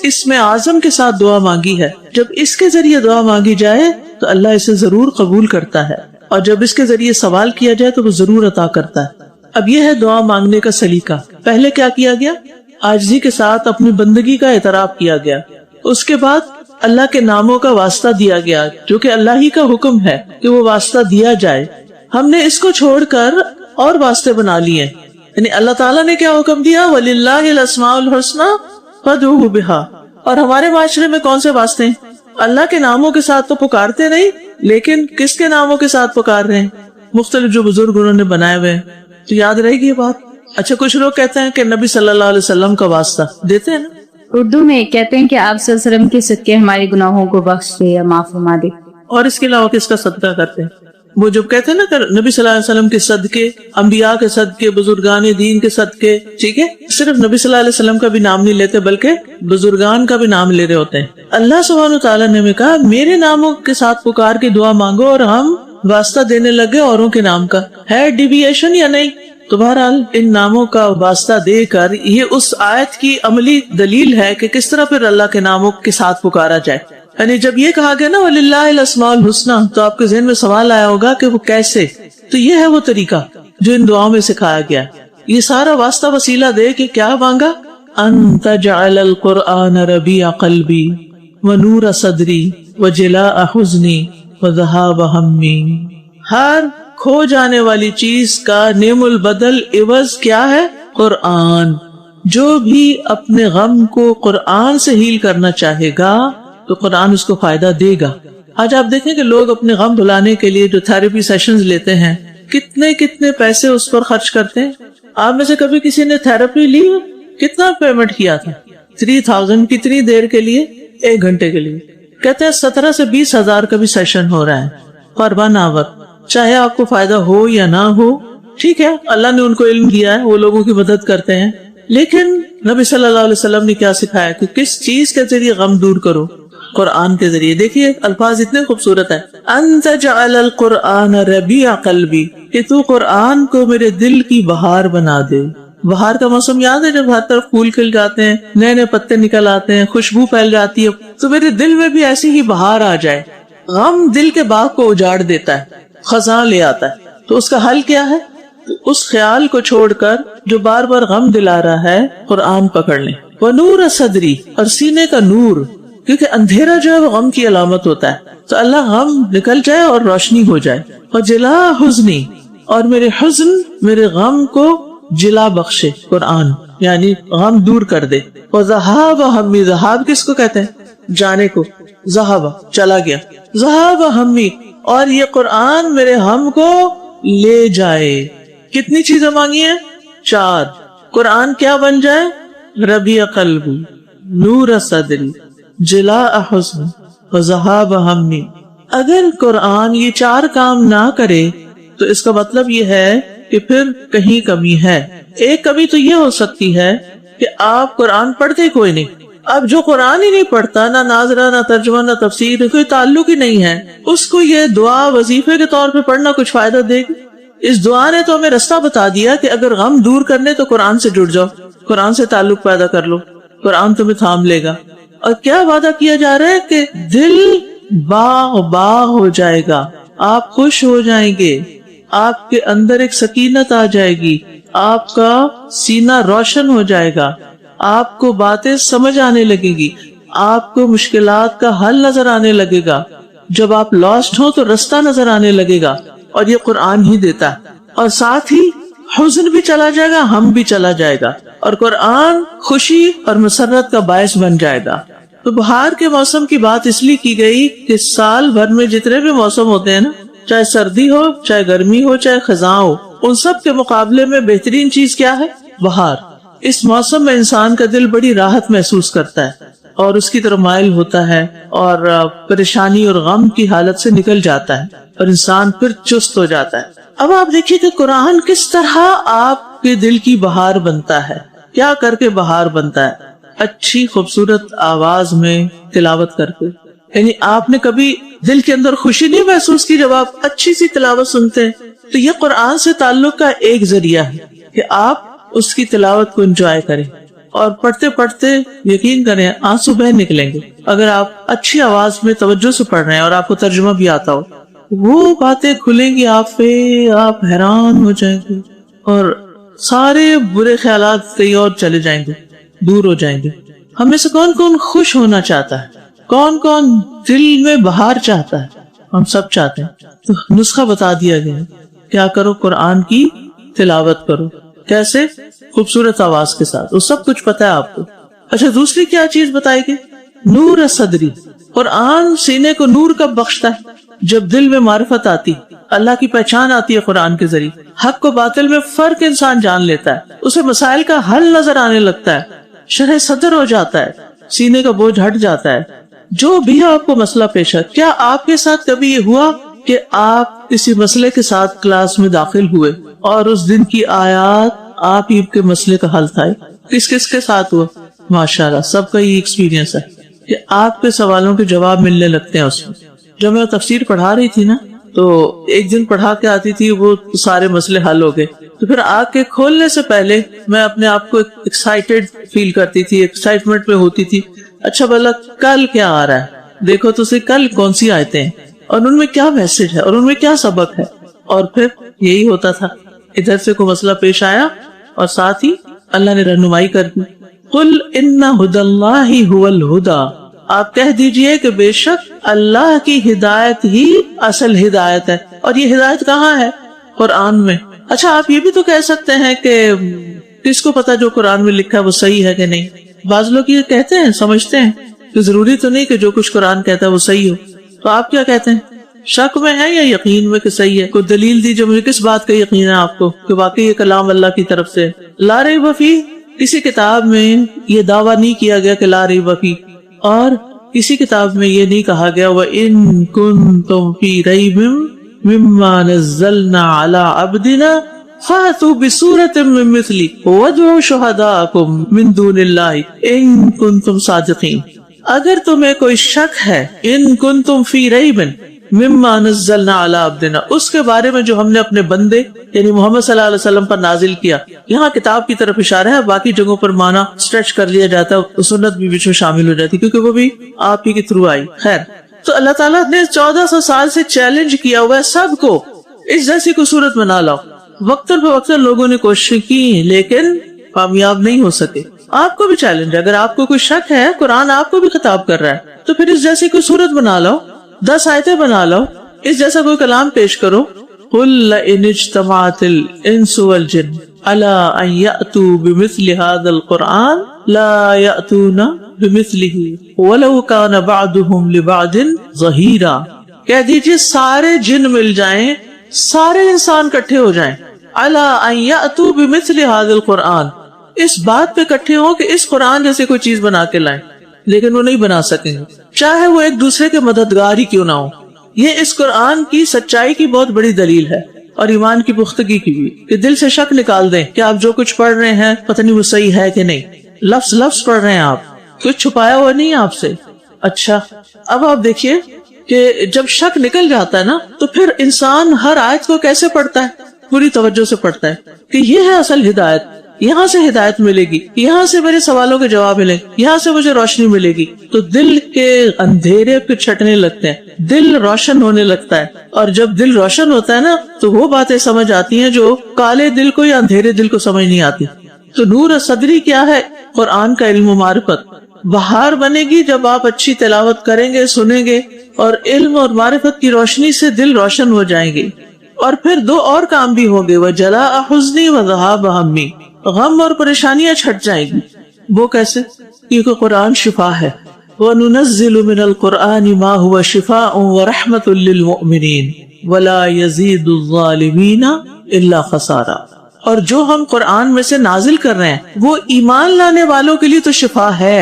اسم اعظم کے ساتھ دعا مانگی ہے، جب اس کے ذریعے دعا مانگی جائے تو اللہ اسے ضرور قبول کرتا ہے، اور جب اس کے ذریعے سوال کیا جائے تو وہ ضرور عطا کرتا ہے. اب یہ ہے دعا مانگنے کا سلیقہ. پہلے کیا کیا گیا؟ عاجزی کے ساتھ اپنی بندگی کا اعتراف کیا گیا. اس کے بعد اللہ کے ناموں کا واسطہ دیا گیا، جو کہ اللہ ہی کا حکم ہے کہ وہ واسطہ دیا جائے. ہم نے اس کو چھوڑ کر اور واسطے بنا لیے، یعنی اللہ تعالیٰ نے کیا حکم دیا؟ وَلِلَّهِ الْأَسْمَاءُ الْحُسْنَى فَادْعُوهُ بِهَا. اور ہمارے معاشرے میں کون سے واسطے ہیں؟ اللہ کے ناموں کے ساتھ تو پکارتے نہیں، لیکن کس کے ناموں کے ساتھ پکار رہے ہیں؟ مختلف جو بزرگ انہوں نے بنائے ہوئے ہیں. تو یاد رہے گی یہ بات. اچھا کچھ لوگ کہتے ہیں کہ نبی صلی اللہ علیہ وسلم کا واسطہ دیتے ہیں نا، اردو میں کہتے ہیں کہ آپ صلی اللہ علیہ وسلم کے صدقے ہمارے گناہوں کو بخش دے یا معاف فرما دے. اور اس کے علاوہ کس کا صدقہ کرتے ہیں؟ وہ جب کہتے ہیں نا کہ نبی صلی اللہ علیہ وسلم کے صدقے، انبیاء کے صدقے، بزرگان دین کے صدقے، ٹھیک ہے، صرف نبی صلی اللہ علیہ وسلم کا بھی نام نہیں لیتے بلکہ بزرگان کا بھی نام لے رہے ہوتے ہیں. اللہ سبحانہ وتعالیٰ نے ہمیں کہا میرے ناموں کے ساتھ پکار کے دعا مانگو، اور ہم واسطہ دینے لگے اوروں کے نام کا. ہے ڈیویشن یا نہیں؟ تو بہرحال ان ناموں کا واسطہ دے کر یہ اس آیت کی عملی دلیل ہے کہ کس طرح پھر اللہ کے ناموں کے ساتھ پکارا جائے. یعنی جب یہ کہا گیا نا وَلِلَّهِ الْأَسْمَاءُ الْحُسْنَى، تو آپ کے ذہن میں سوال آیا ہوگا کہ وہ کیسے؟ تو یہ ہے وہ طریقہ جو ان دعاؤں میں سکھایا گیا. یہ سارا واسطہ وسیلہ دے کہ کیا مانگا؟ أَن تَجْعَلَ الْقُرْآنَ رَبِيعَ قَلْبِي وَنُورَ صَدْرِي وَجِلَاءَ حُزْنِي وَذَهَابَ هَمِّي. ہر کھو جانے والی چیز کا نعم البدل عوض کیا ہے؟ قرآن. جو بھی اپنے غم کو قرآن سے ہیل کرنا چاہے گا تو قرآن اس کو فائدہ دے گا. آج آپ دیکھیں کہ لوگ اپنے غم بھلانے کے لیے جو تھراپی سیشنز لیتے ہیں کتنے پیسے اس پر خرچ کرتے ہیں. آپ میں سے کبھی کسی نے تھراپی لی؟ کتنا پیمنٹ کیا تھا؟ 3000. کتنی دیر کے لیے؟ 1 گھنٹے کے لیے. کہتے ہیں 17 سے 20 ہزار کا بھی سیشن ہو رہا ہے پر 1 آور. چاہے آپ کو فائدہ ہو یا نہ ہو، ٹھیک ہے، اللہ نے ان کو علم دیا ہے، وہ لوگوں کی مدد کرتے ہیں. لیکن نبی صلی اللہ علیہ وسلم نے کیا سکھایا کہ کس چیز کے ذریعے غم دور کرو؟ قرآن کے ذریعے. دیکھیے الفاظ اتنے خوبصورت ہیں. ان تجعل القرآن ربیع قلبی، کہ تو قرآن کو میرے دل کی بہار بنا دے. بہار کا موسم یاد ہے جب ہر طرف پھول کھل جاتے ہیں، نئے نئے پتے نکل آتے ہیں، خوشبو پھیل جاتی ہے، تو میرے دل میں بھی ایسی ہی بہار آ جائے. غم دل کے باغ کو اجاڑ دیتا ہے، خزاں لے آتا ہے. تو اس کا حل کیا ہے؟ اس خیال کو چھوڑ کر جو بار بار غم دلا رہا ہے قرآن پکڑ لیں. وَنُورَ صَدْرِي، اور سینے کا نور، کیونکہ اندھیرا جو ہے وہ غم کی علامت ہوتا ہے. تو اللہ غم نکل جائے اور روشنی ہو جائے. وَجِلَا حُزْنِي، اور میرے حزن، میرے غم کو جلا بخشے قرآن، یعنی غم دور کر دے. وَذَهَابَ هَمِّي، ذہاب کس کو کہتے ہیں؟ جانے کو. ذہاب چلا گیا. ذَهَابَ هَمِّي، اور یہ قرآن میرے ہم کو لے جائے. کتنی چیزیں مانگی ہیں؟ 4. قرآن کیا بن جائے؟ ربیع قلبی، نور صدری، جلاء حزن، وذہاب ہمی. اگر قرآن یہ 4 کام نہ کرے تو اس کا مطلب یہ ہے کہ پھر کہیں کمی ہے. ایک کمی تو یہ ہو سکتی ہے کہ آپ قرآن پڑھتے کوئی نہیں. اب جو قرآن ہی نہیں پڑھتا، نہ ناظرہ، نہ ترجمہ، نہ تفسیر، کوئی تعلق ہی نہیں ہے، اس کو یہ دعا وظیفے کے طور پہ پڑھنا کچھ فائدہ دے گی؟ اس دعا نے تو ہمیں رستہ بتا دیا کہ اگر غم دور کرنے تو قرآن سے جڑ جاؤ، قرآن سے تعلق پیدا کر لو، قرآن تمہیں تھام لے گا. اور کیا وعدہ کیا جا رہا ہے کہ دل باغ باغ ہو جائے گا، آپ خوش ہو جائیں گے، آپ کے اندر ایک سکینت آ جائے گی، آپ کا سینہ روشن ہو جائے گا، آپ کو باتیں سمجھ آنے لگے گی، آپ کو مشکلات کا حل نظر آنے لگے گا. جب آپ لاسٹ ہو تو رستہ نظر آنے لگے گا، اور یہ قرآن ہی دیتا ہے. اور ساتھ ہی حزن بھی چلا جائے گا، ہم بھی چلا جائے گا، اور قرآن خوشی اور مسرت کا باعث بن جائے گا۔ تو بہار کے موسم کی بات اس لیے کی گئی کہ سال بھر میں جتنے بھی موسم ہوتے ہیں نا، چاہے سردی ہو، چاہے گرمی ہو، چاہے خزاں ہو، ان سب کے مقابلے میں بہترین چیز کیا ہے؟ بہار۔ اس موسم میں انسان کا دل بڑی راحت محسوس کرتا ہے اور اس کی طرف مائل ہوتا ہے، اور پریشانی اور غم کی حالت سے نکل جاتا ہے اور انسان پھر چست ہو جاتا ہے۔ اب آپ دیکھیے کہ قرآن کس طرح آپ کے دل کی بہار بنتا ہے، کیا کر کے بہار بنتا ہے؟ اچھی خوبصورت آواز میں تلاوت کر کے۔ یعنی آپ نے کبھی دل کے اندر خوشی نہیں محسوس کی جب آپ اچھی سی تلاوت سنتے ہیں؟ تو یہ قرآن سے تعلق کا ایک ذریعہ ہے کہ آپ اس کی تلاوت کو انجوائے کریں، اور پڑھتے پڑھتے یقین کریں آنسو بہ نکلیں گے اگر آپ اچھی آواز میں توجہ سے پڑھ رہے ہیں اور آپ کو ترجمہ بھی آتا ہو۔ وہ باتیں کھلیں گی آپ پہ، آپ حیران ہو جائیں گے اور سارے برے خیالات کہیں اور چلے جائیں گے، دور ہو جائیں گے۔ ہم میں سے کون کون خوش ہونا چاہتا ہے؟ کون کون دل میں بہار چاہتا ہے؟ ہم سب چاہتے ہیں۔ تو نسخہ بتا دیا گیا ہے، کیا کرو؟ قرآن کی تلاوت کرو۔ کیسے؟ خوبصورت آواز کے ساتھ، وہ سب کچھ پتا ہے آپ کو۔ اچھا، دوسری کیا چیز بتائی گئی؟ نور صدری۔ قرآن سینے کو نور کب بخشتا ہے؟ جب دل میں معرفت آتی، اللہ کی پہچان آتی ہے قرآن کے ذریعے، حق و باطل میں فرق انسان جان لیتا ہے، اسے مسائل کا حل نظر آنے لگتا ہے، شرح صدر ہو جاتا ہے، سینے کا بوجھ ہٹ جاتا ہے۔ جو بھی آپ کو مسئلہ پیش ہے، کیا آپ کے ساتھ کبھی یہ ہوا کہ آپ کسی مسئلے کے ساتھ کلاس میں داخل ہوئے اور اس دن کی آیات آپ ہی کے مسئلے کا حل تھا؟ کس کس کے ساتھ ہوا؟ ماشاءاللہ سب کا یہ ایکسپیرینس ہے کہ آپ کے سوالوں کے جواب ملنے لگتے ہیں اس میں۔ جب میں تفسیر پڑھا رہی تھی نا، تو ایک دن پڑھا کے آتی تھی، وہ سارے مسئلے حل ہو گئے، تو پھر آگ کے کھولنے سے پہلے میں اپنے آپ کو ایکسائٹیڈ فیل کرتی تھی، ایکسائٹمنٹ میں ہوتی تھی۔ اچھا بھلا کل کیا آ رہا ہے، دیکھو تو صحیح کل کون سی آیتیں ہیں اور ان میں کیا میسج ہے اور ان میں کیا سبق ہے۔ اور پھر یہی ہوتا تھا، ادھر سے کوئی مسئلہ پیش آیا اور ساتھ ہی اللہ نے رہنمائی کر دی۔ قل ان ھدی اللہ ھو الھدی، آپ کہہ دیجئے کہ بے شک اللہ کی ہدایت ہی اصل ہدایت ہے۔ اور یہ ہدایت کہاں ہے؟ قرآن میں۔ اچھا، آپ یہ بھی تو کہہ سکتے ہیں کہ کس کو پتا جو قرآن میں لکھا ہے وہ صحیح ہے کہ نہیں؟ بعض لوگ یہ کہتے ہیں، سمجھتے ہیں کہ ضروری تو نہیں کہ جو کچھ قرآن کہتا ہے وہ صحیح ہو۔ تو آپ کیا کہتے ہیں؟ شک میں ہے یا یقین میں کہ صحیح ہے؟ کوئی دلیل دیجیے مجھے، کس بات کا یقین ہے آپ کو کہ واقعی یہ کلام اللہ کی طرف سے؟ لا ریب فیہ، کسی کتاب میں یہ دعویٰ نہیں کیا گیا کہ لا ریب فیہ، اور کسی کتاب میں یہ نہیں کہا گیا وَإِن كُنتُمْ فِي رَيْبٍ مِّمَّا نَزَّلْنَا عَلَىٰ عَبْدِنَا فَأْتُوا بِسُورَةٍ مِّن مِّثْلِهِ وَادْعُوا شُهَدَاءَكُم مِّن دُونِ اللَّهِ إِن كُنتُمْ صَادِقِينَ۔ اگر تمہیں کوئی شک ہے، ان کنتم فی ریب مما نزلنا علی عبدنا، اس کے بارے میں جو ہم نے اپنے بندے یعنی محمد صلی اللہ علیہ وسلم پر نازل کیا، یہاں کتاب کی طرف اشارہ ہے، باقی جگہوں پر معنی اسٹریچ کر لیا جاتا ہے، سنت بھی بیچ میں شامل ہو جاتی کیونکہ وہ بھی آپ ہی کے تھرو آئی۔ خیر، تو اللہ تعالیٰ نے 1400 سال سے چیلنج کیا ہوا ہے سب کو، اس جیسی کو صورت بنا لاؤ۔ وقتاً فوقتاً لوگوں نے کوشش کی لیکن کامیاب نہیں ہو سکے۔ آپ کو بھی چیلنج ہے، اگر آپ کو کوئی شک ہے، قرآن آپ کو بھی خطاب کر رہا ہے، تو پھر اس جیسی کوئی صورت بنا لو، 10 آیتیں بنا لو، اس جیسا کوئی کلام پیش کرو۔ قُلْ لَئِنِ اجْتَمَعَتِ الْإِنسُ وَالْجِنُّ عَلَىٰ أَن يَأْتُوا بِمِثْلِ هَٰذَا الْقُرْآنِ لَا يَأْتُونَ بِمِثْلِهِ وَلَوْ كَانَ بَعْضُهُمْ لِبَعْضٍ ظَهِيرًا، کہہ دیجیے سارے جن مل جائیں، سارے انسان کٹھے ہو جائیں، عَلَىٰ أَن يَأْتُوا بِمِثْلِ هَٰذَا الْقُرْآنِ، اس بات پہ کٹھے ہوں کہ اس قرآن جیسے کوئی چیز بنا کے لائیں، لیکن وہ نہیں بنا سکیں گے، چاہے وہ ایک دوسرے کے مددگار ہی کیوں نہ ہو۔ یہ اس قرآن کی سچائی کی بہت بڑی دلیل ہے، اور ایمان کی پختگی کی بھی، کہ دل سے شک نکال دیں کہ آپ جو کچھ پڑھ رہے ہیں پتہ نہیں وہ صحیح ہے کہ نہیں، لفظ لفظ پڑھ رہے ہیں آپ، کچھ چھپایا ہوا نہیں آپ سے۔ اچھا، اب آپ دیکھیے کہ جب شک نکل جاتا ہے نا، تو پھر انسان ہر آیت کو کیسے پڑھتا ہے؟ پوری توجہ سے پڑھتا ہے کہ یہ ہے اصل ہدایت، یہاں سے ہدایت ملے گی، یہاں سے میرے سوالوں کے جواب ملیں گے، یہاں سے مجھے روشنی ملے گی۔ تو دل کے اندھیرے پھر چھٹنے لگتے ہیں، دل روشن ہونے لگتا ہے، اور جب دل روشن ہوتا ہے نا تو وہ باتیں سمجھ آتی ہیں جو کالے دل کو یا اندھیرے دل کو سمجھ نہیں آتی۔ تو نور صدری کیا ہے؟ قرآن کا علم و معرفت۔ بہار بنے گی جب آپ اچھی تلاوت کریں گے، سنیں گے، اور علم اور معرفت کی روشنی سے دل روشن ہو جائیں گے، اور پھر دو اور کام بھی ہوں گے، وَجَلَاءَ حُزْنِي وَذَهَابَ هَمِّي، غم اور پریشانیاں چھٹ جائیں گی. وہ کیسے؟ کیونکہ قرآن شفا ہے. وَنُنَزِّلُ مِنَ الْقُرْآنِ مَا هُوَ شِفَاءٌ وَرَحْمَةٌ لِّلْمُؤْمِنِينَ وَلَا يَزِيدُ الظَّالِمِينَ إِلَّا خَسَارًا. اور جو ہم قرآن میں سے نازل کر رہے ہیں وہ ایمان لانے والوں کے لیے تو شفا ہے.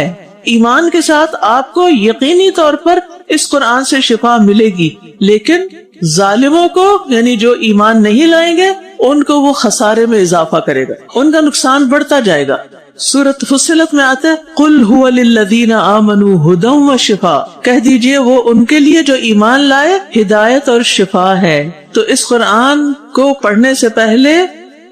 ایمان کے ساتھ آپ کو یقینی طور پر اس قرآن سے شفا ملے گی، لیکن ظالموں کو، یعنی جو ایمان نہیں لائیں گے، ان کو وہ خسارے میں اضافہ کرے گا، ان کا نقصان بڑھتا جائے گا. سورۃ فصلت میں آتا ہے قُلْ هُوَ لِلَّذِينَ آمَنُوا هُدًى وَشِفَاءٌ، کہہ دیجئے وہ ان کے لیے جو ایمان لائے ہدایت اور شفا ہے. تو اس قرآن کو پڑھنے سے پہلے،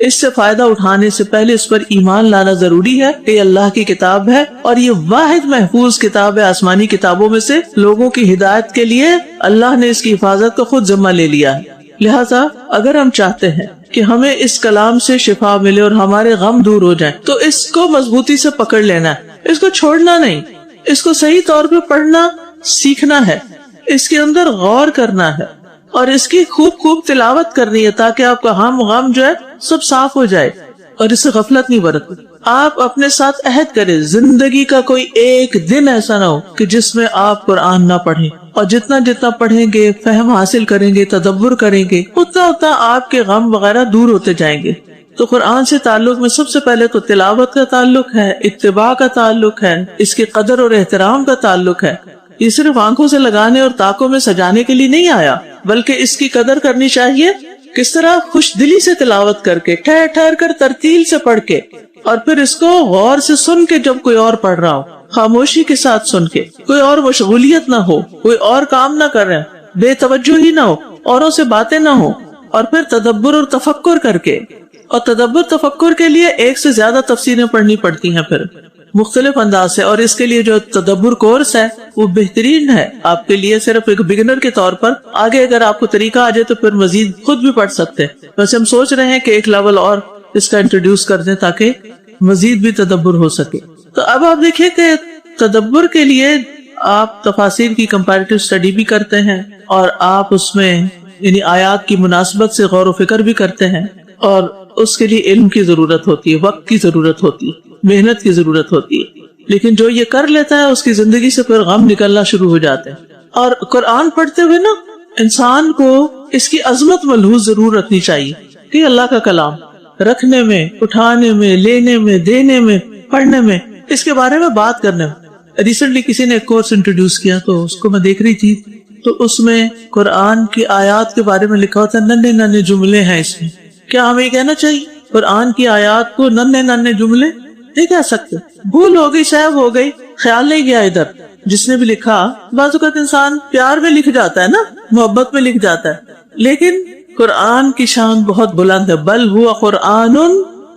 اس سے فائدہ اٹھانے سے پہلے اس پر ایمان لانا ضروری ہے کہ یہ اللہ کی کتاب ہے اور یہ واحد محفوظ کتاب ہے آسمانی کتابوں میں سے. لوگوں کی ہدایت کے لیے اللہ نے اس کی حفاظت کو خود ذمہ لے لیا ہے. لہذا اگر ہم چاہتے ہیں کہ ہمیں اس کلام سے شفا ملے اور ہمارے غم دور ہو جائیں تو اس کو مضبوطی سے پکڑ لینا ہے، اس کو چھوڑنا نہیں، اس کو صحیح طور پہ پڑھنا سیکھنا ہے، اس کے اندر غور کرنا ہے اور اس کی خوب تلاوت کرنی ہے تاکہ آپ کا ہم غم جو ہے سب صاف ہو جائے اور اس سے غفلت نہیں برتنی. آپ اپنے ساتھ عہد کریں زندگی کا کوئی ایک دن ایسا نہ ہو کہ جس میں آپ قرآن نہ پڑھیں، اور جتنا پڑھیں گے، فہم حاصل کریں گے، تدبر کریں گے، اتنا آپ کے غم وغیرہ دور ہوتے جائیں گے. تو قرآن سے تعلق میں سب سے پہلے تو تلاوت کا تعلق ہے، اتباع کا تعلق ہے، اس کے قدر اور احترام کا تعلق ہے. یہ صرف آنکھوں سے لگانے اور طاقوں میں سجانے کے لیے نہیں آیا، بلکہ اس کی قدر کرنی چاہیے. کس طرح؟ خوش دلی سے تلاوت کر کے، ٹھہر کر ترتیل سے پڑھ کے، اور پھر اس کو غور سے سن کے، جب کوئی اور پڑھ رہا ہو خاموشی کے ساتھ سن کے، کوئی اور مشغولیت نہ ہو، کوئی اور کام نہ کر رہے، بے توجہ ہی نہ ہو، اوروں سے باتیں نہ ہو، اور پھر تدبر اور تفکر کر کے. اور تدبر تفکر کے لیے ایک سے زیادہ تفسیریں پڑھنی پڑتی ہیں پھر مختلف انداز سے، اور اس کے لیے جو تدبر کورس ہے وہ بہترین ہے آپ کے لیے. صرف ایک بگنر کے طور پر، آگے اگر آپ کو طریقہ آ جائے تو پھر مزید خود بھی پڑھ سکتے. ویسے ہم سوچ رہے ہیں کہ ایک لیول اور اس کا انٹروڈیوس کر دیں تاکہ مزید بھی تدبر ہو سکے. تو اب آپ دیکھیں کہ تدبر کے لیے آپ تفاسیر کی کمپیریٹیو اسٹڈی بھی کرتے ہیں، اور آپ اس میں یعنی آیات کی مناسبت سے غور و فکر بھی کرتے ہیں، اور اس کے لیے علم کی ضرورت ہوتی ہے، وقت کی ضرورت ہوتی ہے، محنت کی ضرورت ہوتی ہے. لیکن جو یہ کر لیتا ہے اس کی زندگی سے پھر غم نکلنا شروع ہو جاتے ہیں. اور قرآن پڑھتے ہوئے نا انسان کو اس کی عظمت ملحوظ ضرور رکھنی چاہیے کہ اللہ کا کلام رکھنے میں، اٹھانے میں، لینے میں، دینے میں، پڑھنے میں، اس کے بارے میں بات کرنے میں. ریسنٹلی کسی نے ایک کورس انٹروڈیوس کیا تو اس کو میں دیکھ رہی تھی، تو اس میں قرآن کی آیات کے بارے میں لکھا ہوتا ہے ننھے جملے ہیں اس میں. کیا ہمیں یہ کہنا چاہیے قرآن کی آیات کو ننھے جملے؟ نہیں کہہ سکتے. بھول ہو گئی، سہو ہو گئی، خیال نہیں گیا ادھر. جس نے بھی لکھا، بعض اوقات انسان پیار میں لکھ جاتا ہے نا، محبت میں لکھ جاتا ہے، لیکن قرآن کی شان بہت بلند ہے. بل ہوا قرآن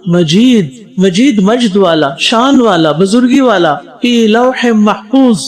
مجید، مجید مجد والا، شان والا، بزرگی والا، فی لوح محفوظ.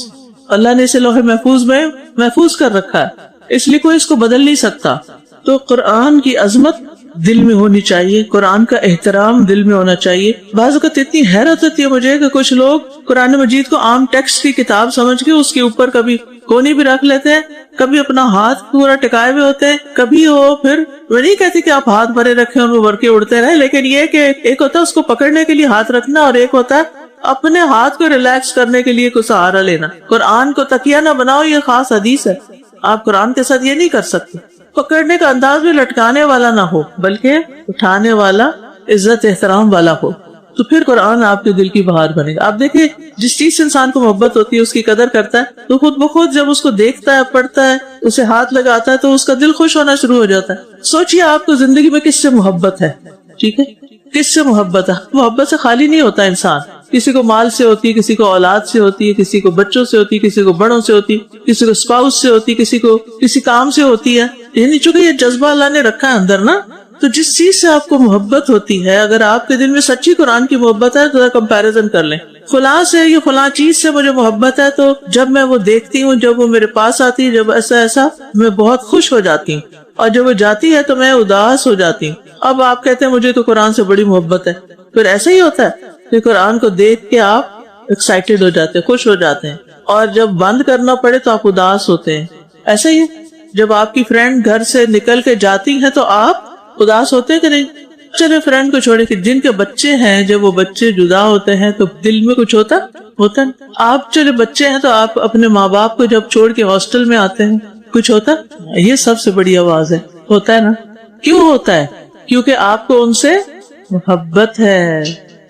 اللہ نے اسے لوح محفوظ میں محفوظ کر رکھا ہے، اس لیے کوئی اس کو بدل نہیں سکتا. تو قرآن کی عظمت دل میں ہونی چاہیے، قرآن کا احترام دل میں ہونا چاہیے. بعض اوقات اتنی حیرت ہوتی ہے مجھے کہ کچھ لوگ قرآن مجید کو عام ٹیکسٹ کی کتاب سمجھ کے اس کے اوپر کبھی کونی بھی رکھ لیتے ہیں، کبھی اپنا ہاتھ پورا ٹکائے ہوئے ہوتے ہیں، کبھی وہ پھر میں نہیں کہتی کہ آپ ہاتھ بھرے رکھیں اور وہ ورقے اڑتے رہے، لیکن یہ کہ ایک ہوتا ہے اس کو پکڑنے کے لیے ہاتھ رکھنا، اور ایک ہوتا ہے اپنے ہاتھ کو ریلیکس کرنے کے لیے کوئی سہارا لینا. قرآن کو تکیہ نہ بناؤ، یہ خاص حدیث ہے. آپ قرآن کے ساتھ یہ نہیں کر سکتے. پکڑنے کا انداز بھی لٹکانے والا نہ ہو بلکہ اٹھانے والا، عزت احترام والا ہو، تو پھر قرآن آپ کے دل کی بہار بنے گا. آپ دیکھیں جس چیز سے انسان کو محبت ہوتی ہے، اس کی قدر کرتا ہے، تو خود بخود جب اس کو دیکھتا ہے، پڑھتا ہے، اسے ہاتھ لگاتا ہے، تو اس کا دل خوش ہونا شروع ہو جاتا ہے. سوچئے آپ کو زندگی میں کس سے محبت ہے؟ ٹھیک ہے، کس سے محبت ہے؟ محبت سے خالی نہیں ہوتا انسان. کسی کو مال سے ہوتی ہے، کسی کو اولاد سے ہوتی ہے، کسی کو بچوں سے ہوتی ہے، کسی کو بڑوں سے ہوتی ہے، کسی کو اسپاؤس سے ہوتی ہے، کسی کو کسی کام سے ہوتی ہے. یعنی چونکہ یہ جذبہ اللہ نے رکھا ہے اندر نا، تو جس چیز سے آپ کو محبت ہوتی ہے، اگر آپ کے دل میں سچی قرآن کی محبت ہے تو کمپیریزن کر لیں. فلاں سے یا فلاں چیز سے مجھے محبت ہے، تو جب میں وہ دیکھتی ہوں، جب وہ میرے پاس آتی ہے، جب ایسا میں بہت خوش ہو جاتی ہوں، اور جب وہ جاتی ہے تو میں اداس ہو جاتی ہوں. اب آپ کہتے ہیں مجھے تو قرآن سے بڑی محبت ہے، پھر ایسا ہی ہوتا ہے کہ قرآن کو دیکھ کے آپ ایکسائٹیڈ ہو جاتے ہیں، خوش ہو جاتے ہیں، اور جب بند کرنا پڑے تو آپ اداس ہوتے ہیں. ایسا ہی ہے. جب آپ کی فرینڈ گھر سے نکل کے جاتی ہیں تو آپ اداس ہوتے کہ نہیں؟ چلے فرینڈ کو چھوڑے کہ جن کے بچے ہیں جب وہ بچے جدا ہوتے ہیں تو دل میں کچھ ہوتا ہے؟ آپ چلے بچے ہیں تو آپ اپنے ماں باپ کو جب چھوڑ کے ہاسٹل میں آتے ہیں کچھ ہوتا؟ یہ سب سے بڑی آواز ہے، ہوتا ہے نا؟ کیوں ہوتا ہے؟ کیونکہ آپ کو ان سے محبت ہے،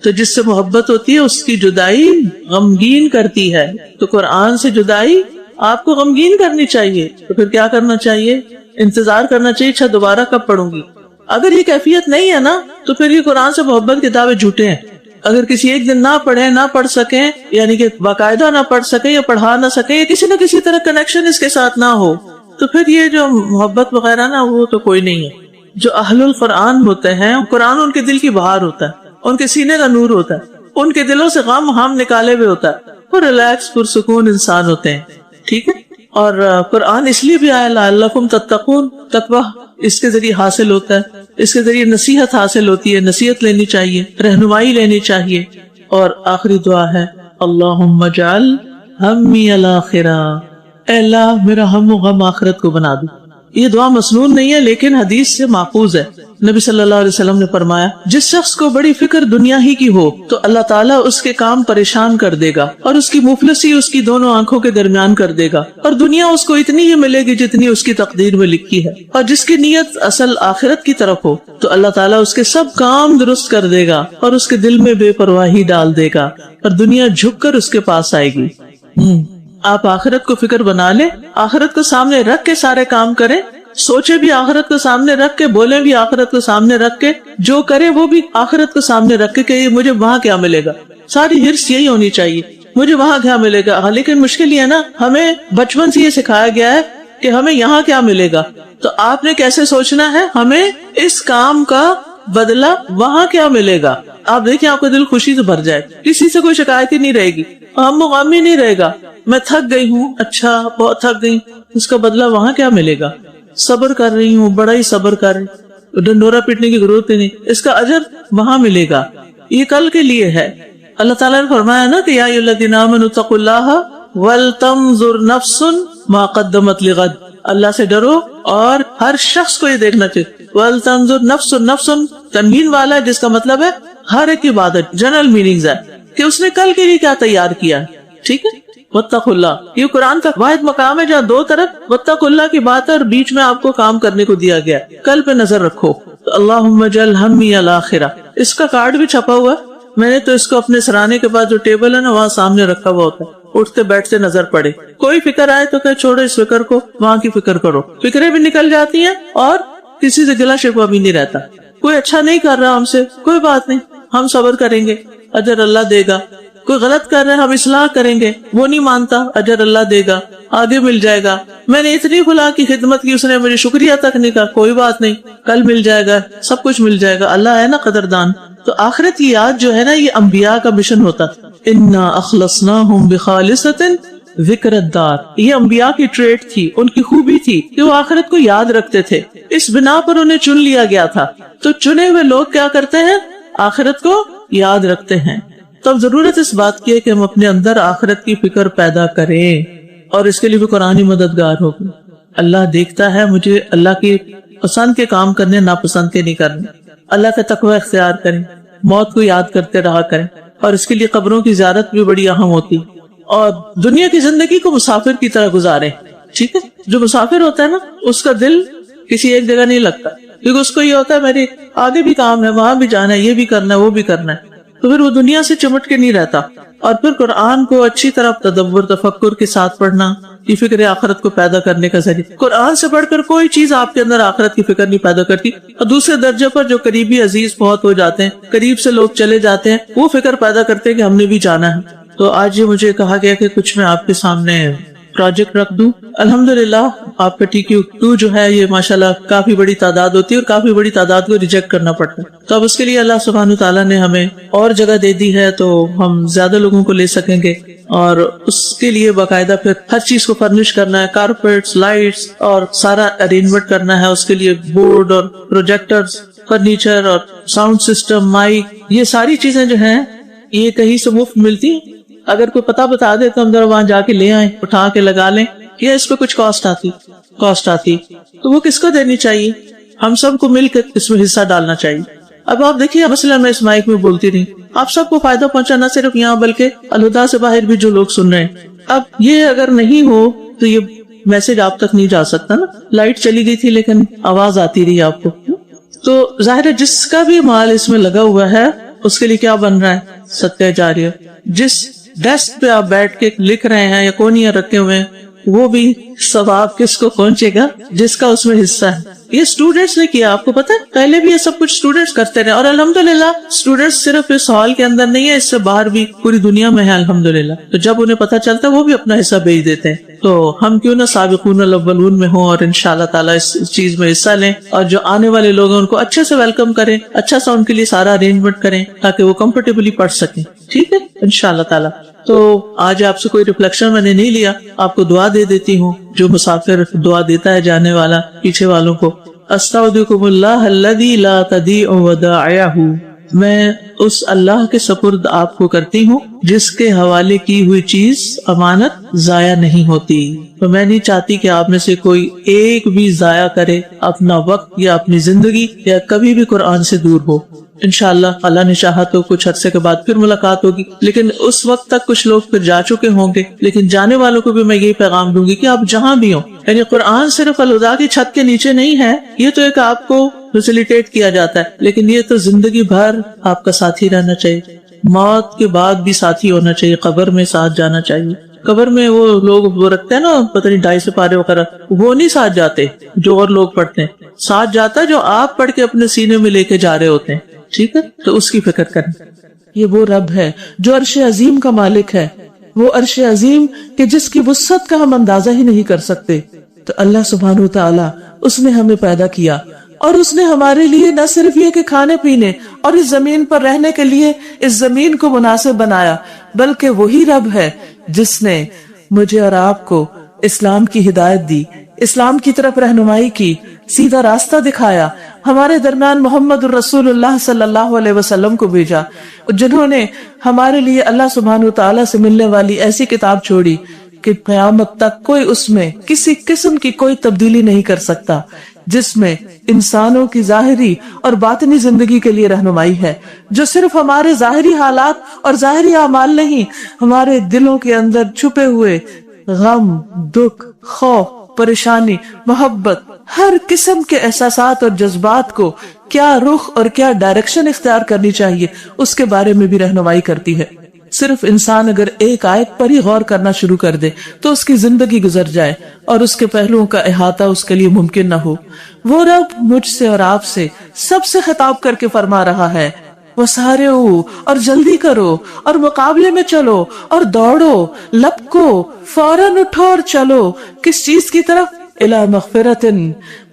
تو جس سے محبت ہوتی ہے اس کی جدائی غمگین کرتی ہے، تو قرآن سے جدائی آپ کو غمگین کرنی چاہیے، تو پھر کیا کرنا چاہیے؟ انتظار کرنا چاہیے، اچھا دوبارہ کب پڑھوں گی؟ اگر یہ کیفیت نہیں ہے نا تو پھر یہ قرآن سے محبت کے دعوے جھوٹے ہیں۔ اگر کسی ایک دن نہ پڑھیں، نہ پڑھ سکیں، یعنی کہ باقاعدہ نہ پڑھ سکیں یا پڑھا نہ سکیں یا کسی نہ کسی طرح کنیکشن اس کے ساتھ نہ ہو، تو پھر یہ جو محبت وغیرہ نا وہ تو کوئی نہیں ہے۔ جو اہل القرآن ہوتے ہیں، قرآن ان کے دل کی بہار ہوتا ہے، ان کے سینے کا نور ہوتا ہے، ان کے دلوں سے غم ہم نکالے ہوئے ہوتا ہے، وہ ریلیکس پرسکون انسان ہوتے ہیں، ٹھیک ہے۔ اور قرآن اس لیے بھی آیا لعلکم تتقون، تقویٰ اس کے ذریعے حاصل ہوتا ہے، اس کے ذریعے نصیحت حاصل ہوتی ہے، نصیحت لینی چاہیے، رہنمائی لینی چاہیے۔ اور آخری دعا ہے اللہم اجعل ہمی الآخرہ، اے اللہ میرا ہم و غم آخرت کو بنا دو۔ یہ دعا مسنون نہیں ہے لیکن حدیث سے ماخوذ ہے۔ نبی صلی اللہ علیہ وسلم نے فرمایا جس شخص کو بڑی فکر دنیا ہی کی ہو تو اللہ تعالیٰ اس کے کام پریشان کر دے گا اور اس کی مفلسی اس کی دونوں آنکھوں کے درمیان کر دے گا، اور دنیا اس کو اتنی ہی ملے گی جتنی اس کی تقدیر میں لکھی ہے۔ اور جس کی نیت اصل آخرت کی طرف ہو تو اللہ تعالیٰ اس کے سب کام درست کر دے گا اور اس کے دل میں بے پرواہی ڈال دے گا اور دنیا جھک کر اس کے پاس آئے گی۔ آپ آخرت کو فکر بنا لیں، آخرت کو سامنے رکھ کے سارے کام کریں، سوچے بھی آخرت کو سامنے رکھ کے، بولے بھی آخرت کو سامنے رکھ کے، جو کرے وہ بھی آخرت کو سامنے رکھ کے کہ مجھے وہاں کیا ملے گا۔ ساری ہرس یہی ہونی چاہیے، مجھے وہاں کیا ملے گا۔ لیکن مشکل یہ ہے نا، ہمیں بچپن سے یہ سکھایا گیا ہے کہ ہمیں یہاں کیا ملے گا، تو آپ نے کیسے سوچنا ہے ہمیں اس کام کا بدلہ وہاں کیا ملے گا۔ آپ دیکھیں آپ کا دل خوشی سے بھر جائے، کسی سے کوئی شکایت ہی نہیں رہے گی، غم و غم ہی نہیں رہے گا۔ میں تھک گئی ہوں، اچھا بہت تھک گئی، اس کا بدلہ وہاں کیا ملے گا۔ صبر کر رہی ہوں، بڑا ہی صبر کر رہی، ڈنڈورا پیٹنے کی ضرورت ہی نہیں، اس کا اجر وہاں ملے گا، یہ کل کے لیے ہے۔ اللہ تعالیٰ نے فرمایا نا کہ یا ایھا الذین آمنوا اتقوا اللہ ولتنظر نفس ما قدمت لغد، اللہ سے ڈرو اور ہر شخص کو یہ دیکھنا چاہیے۔ ولتنظر نفس، نفس تنوین والا ہے جس کا مطلب ہے ہر ایک عبادت، جنرل میننگز ہے کہ اس نے کل کے لیے کیا تیار کیا، ٹھیک ہے۔ واتقوا اللہ، یہ قرآن کا واحد مقام ہے جہاں دو طرف واتقوا اللہ کی بات ہے اور بیچ میں آپ کو کام کرنے کو دیا گیا، کل پہ نظر رکھو۔ تو اللہم اجعل ہمی الآخرہ، اس کا کارڈ بھی چھپا ہوا ہے، میں نے تو اس کو اپنے سرانے کے پاس جو ٹیبل ہے نا وہاں سامنے رکھا ہوا ہوتا ہے، اٹھتے بیٹھتے نظر پڑے، کوئی فکر آئے تو کہ چھوڑو اس فکر کو، وہاں کی فکر کرو، فکریں بھی نکل جاتی ہیں اور کسی سے گلا شکوہ بھی نہیں رہتا۔ کوئی اچھا نہیں کر رہا ہم سے، کوئی بات نہیں، ہم صبر کریں گے، اجر اللہ دے گا۔ کوئی غلط کر رہے ہیں، ہم اصلاح کریں گے، وہ نہیں مانتا، اجر اللہ دے گا، آگے مل جائے گا۔ میں نے اتنی خلا کی خدمت کی، اس نے مجھے شکریہ تک نہیں کہا، کوئی بات نہیں، کل مل جائے گا، سب کچھ مل جائے گا، اللہ ہے نا قدردان۔ تو آخرت کی یاد جو ہے نا، یہ انبیاء کا مشن ہوتا، انا اخلصناہم بخالصۃ ذکر الدار، یہ انبیاء کی ٹریٹ تھی، ان کی خوبی تھی کہ وہ آخرت کو یاد رکھتے تھے، اس بنا پر انہیں چن لیا گیا تھا۔ تو چنے ہوئے لوگ کیا کرتے ہیں؟ آخرت کو یاد رکھتے ہیں۔ تو اب ضرورت اس بات کی ہے کہ ہم اپنے اندر آخرت کی فکر پیدا کریں، اور اس کے لیے بھی قرآن ہی مددگار ہوگی۔ اللہ دیکھتا ہے، مجھے اللہ کی پسند کے کام کرنے، ناپسند کے نہیں کرنے۔ اللہ کا تقوی اختیار کریں، موت کو یاد کرتے رہا کریں، اور اس کے لیے قبروں کی زیارت بھی بڑی اہم ہوتی، اور دنیا کی زندگی کو مسافر کی طرح گزاریں، ٹھیک ہے۔ جو مسافر ہوتا ہے نا، اس کا دل کسی ایک جگہ نہیں لگتا، کیونکہ اس کو یہ ہوتا ہے میری آگے بھی کام ہے، وہاں بھی جانا ہے، یہ بھی کرنا ہے، وہ بھی کرنا ہے، تو پھر وہ دنیا سے چمٹ کے نہیں رہتا۔ اور پھر قرآن کو اچھی طرح تدبر تفکر کے ساتھ پڑھنا، یہ فکر آخرت کو پیدا کرنے کا ذریعہ۔ قرآن سے بڑھ کر کوئی چیز آپ کے اندر آخرت کی فکر نہیں پیدا کرتی۔ اور دوسرے درجے پر جو قریبی عزیز بہت ہو جاتے ہیں، قریب سے لوگ چلے جاتے ہیں، وہ فکر پیدا کرتے ہیں کہ ہم نے بھی جانا ہے۔ تو آج یہ مجھے کہا گیا کہ کچھ میں آپ کے سامنے پروجیکٹ رکھ دوں۔ الحمدللہ آپ کا TQ2 جو ہے یہ ماشاءاللہ کافی بڑی تعداد ہوتی ہے، اور کافی بڑی تعداد کو ریجیکٹ کرنا پڑتا ہے۔ تو اب اس کے لیے اللہ سبحانہ تعالیٰ نے ہمیں اور جگہ دے دی ہے، تو ہم زیادہ لوگوں کو لے سکیں گے، اور اس کے لیے باقاعدہ پھر ہر چیز کو فرنش کرنا ہے، کارپیٹس، لائٹس اور سارا ارینجمنٹ کرنا ہے، اس کے لیے بورڈ اور پروجیکٹرز، فرنیچر اور ساؤنڈ سسٹم، مائک، یہ ساری چیزیں جو ہیں یہ کہیں سے مفت ملتی ہیں۔ اگر کوئی پتہ بتا دے تو ہم ذرا وہاں جا کے لے آئیں، اٹھا کے لگا لیں، یا اس پہ کچھ کاسٹ آتی تو وہ کس کو دینی چاہیے؟ ہم سب کو مل کر اس میں حصہ ڈالنا چاہیے. اب آپ دیکھیے مثلا میں اس مائک میں بولتی رہی، آپ سب کو فائدہ پہنچا، نہ صرف یہاں بلکہ الہدا سے باہر بھی جو لوگ سن رہے ہیں. اب یہ اگر نہیں ہو تو یہ میسج آپ تک نہیں جا سکتا نا. لائٹ چلی گئی تھی لیکن آواز آتی رہی آپ کو. تو ظاہر ہے جس کا بھی مال اس میں لگا ہوا ہے اس کے لیے کیا بن رہا ہے؟ صدقہ جاریہ. جس ڈیسک پہ آپ بیٹھ کے لکھ رہے ہیں یا کونیاں رکھے ہوئے ہیں وہ بھی ثواب کس کو پہنچے گا؟ جس کا اس میں حصہ ہے. یہ اسٹوڈینٹس نے کیا، آپ کو پتا ہے پہلے بھی یہ سب کچھ اسٹوڈینٹس کرتے رہے، اور الحمدللہ اسٹوڈینٹس صرف اس ہال کے اندر نہیں ہے، اس سے باہر بھی پوری دنیا میں ہے الحمدللہ. تو جب انہیں پتا چلتا ہے وہ بھی اپنا حصہ بھیج دیتے ہیں. تو ہم کیوں نہ سابقون الاولون میں ہوں اور انشاءاللہ تعالیٰ اس چیز میں حصہ لیں، اور جو آنے والے لوگ ہیں ان کو اچھے سے ویلکم کریں، اچھا سا ان کے لیے سارا ارینجمنٹ کریں تاکہ وہ کمفرٹیبلی پڑھ سکیں. ٹھیک ہے انشاءاللہ تعالیٰ. تو آج آپ سے کوئی ریفلیکشن میں نے نہیں لیا، آپ کو دعا دے دیتی ہوں جو مسافر دعا دیتا ہے جانے والا پیچھے والوں کو. استودعکم اللہ الذی لا تضیع ودائعہ، میں اس اللہ کے سپرد آپ کو کرتی ہوں جس کے حوالے کی ہوئی چیز امانت ضائع نہیں ہوتی. تو میں نہیں چاہتی کہ آپ میں سے کوئی ایک بھی ضائع کرے اپنا وقت یا اپنی زندگی یا کبھی بھی قرآن سے دور ہو. انشاءاللہ اللہ نے چاہا تو کچھ عرصے کے بعد پھر ملاقات ہوگی، لیکن اس وقت تک کچھ لوگ پھر جا چکے ہوں گے. لیکن جانے والوں کو بھی میں یہی پیغام دوں گی کہ آپ جہاں بھی ہوں، یعنی قرآن صرف الہدا کی چھت کے نیچے نہیں ہے، یہ تو ایک آپ کو فیسیلیٹیٹ کیا جاتا ہے، لیکن یہ تو زندگی بھر آپ کا ساتھی رہنا چاہیے. موت کے بعد بھی ساتھی ہونا چاہیے، قبر میں ساتھ جانا چاہیے. قبر میں وہ لوگ وہ رکھتے ہیں نا پتہ نہیں 2.5 سپارے وغیرہ، وہ نہیں ساتھ جاتے جو اور لوگ پڑھتے ہیں، ساتھ جاتا جو آپ پڑھ کے اپنے سینے میں لے کے جا رہے ہوتے ہیں. ٹھیک ہے، تو اس کی فکر کریں. یہ وہ رب ہے جو عرش عظیم کا مالک ہے، وہ عرش عظیم کہ جس کی وسعت کا ہم اندازہ ہی نہیں کر سکتے. تو اللہ سبحانہ وتعالی اس نے ہمیں پیدا کیا، اور اس نے ہمارے لیے نہ صرف یہ کہ کھانے پینے اور اس زمین پر رہنے کے لیے اس زمین کو مناسب بنایا، بلکہ وہی رب ہے جس نے مجھے اور آپ کو اسلام کی ہدایت دی، اسلام کی طرف رہنمائی کی، سیدھا راستہ دکھایا، ہمارے درمیان محمد الرسول اللہ صلی اللہ علیہ وسلم کو بھیجا، جنہوں نے ہمارے لیے اللہ سبحانہ وتعالی سے ملنے والی ایسی کتاب چھوڑی کہ قیامت تک کوئی اس میں کسی قسم کی کوئی تبدیلی نہیں کر سکتا، جس میں انسانوں کی ظاہری اور باطنی زندگی کے لیے رہنمائی ہے، جو صرف ہمارے ظاہری حالات اور ظاہری اعمال نہیں، ہمارے دلوں کے اندر چھپے ہوئے غم، دکھ، خوف، پریشانی، محبت، ہر قسم کے احساسات اور جذبات کو کیا رخ اور کیا ڈائریکشن اختیار کرنی چاہیے اس کے بارے میں بھی رہنمائی کرتی ہے. صرف انسان اگر ایک آیت پر ہی غور کرنا شروع کر دے تو اس کی زندگی گزر جائے اور اس کے پہلوؤں کا احاطہ اس کے لیے ممکن نہ ہو. وہ رب مجھ سے اور آپ سے سب سے خطاب کر کے فرما رہا ہے، وسارعوا، اور جلدی کرو اور مقابلے میں چلو اور دوڑو، لپکو، فوراً اٹھو اور چلو. کس چیز کی طرف؟ الی مغفرت،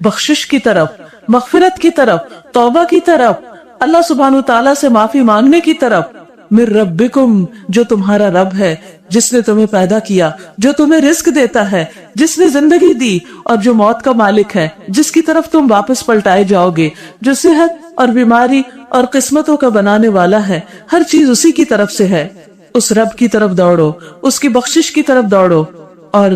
بخشش کی طرف، مغفرت کی طرف، توبہ کی طرف، اللہ سبحانہ تعالیٰ سے معافی مانگنے کی طرف. من ربکم، جو تمہارا رب ہے، جس نے تمہیں پیدا کیا، جو تمہیں رزق دیتا ہے، جس نے زندگی دی اور جو موت کا مالک ہے، جس کی طرف تم واپس پلٹائے جاؤ گے، جو صحت اور بیماری اور قسمتوں کا بنانے والا ہے. ہر چیز اسی کی طرف سے ہے. اس رب کی طرف دوڑو، اس کی بخشش کی طرف دوڑو. اور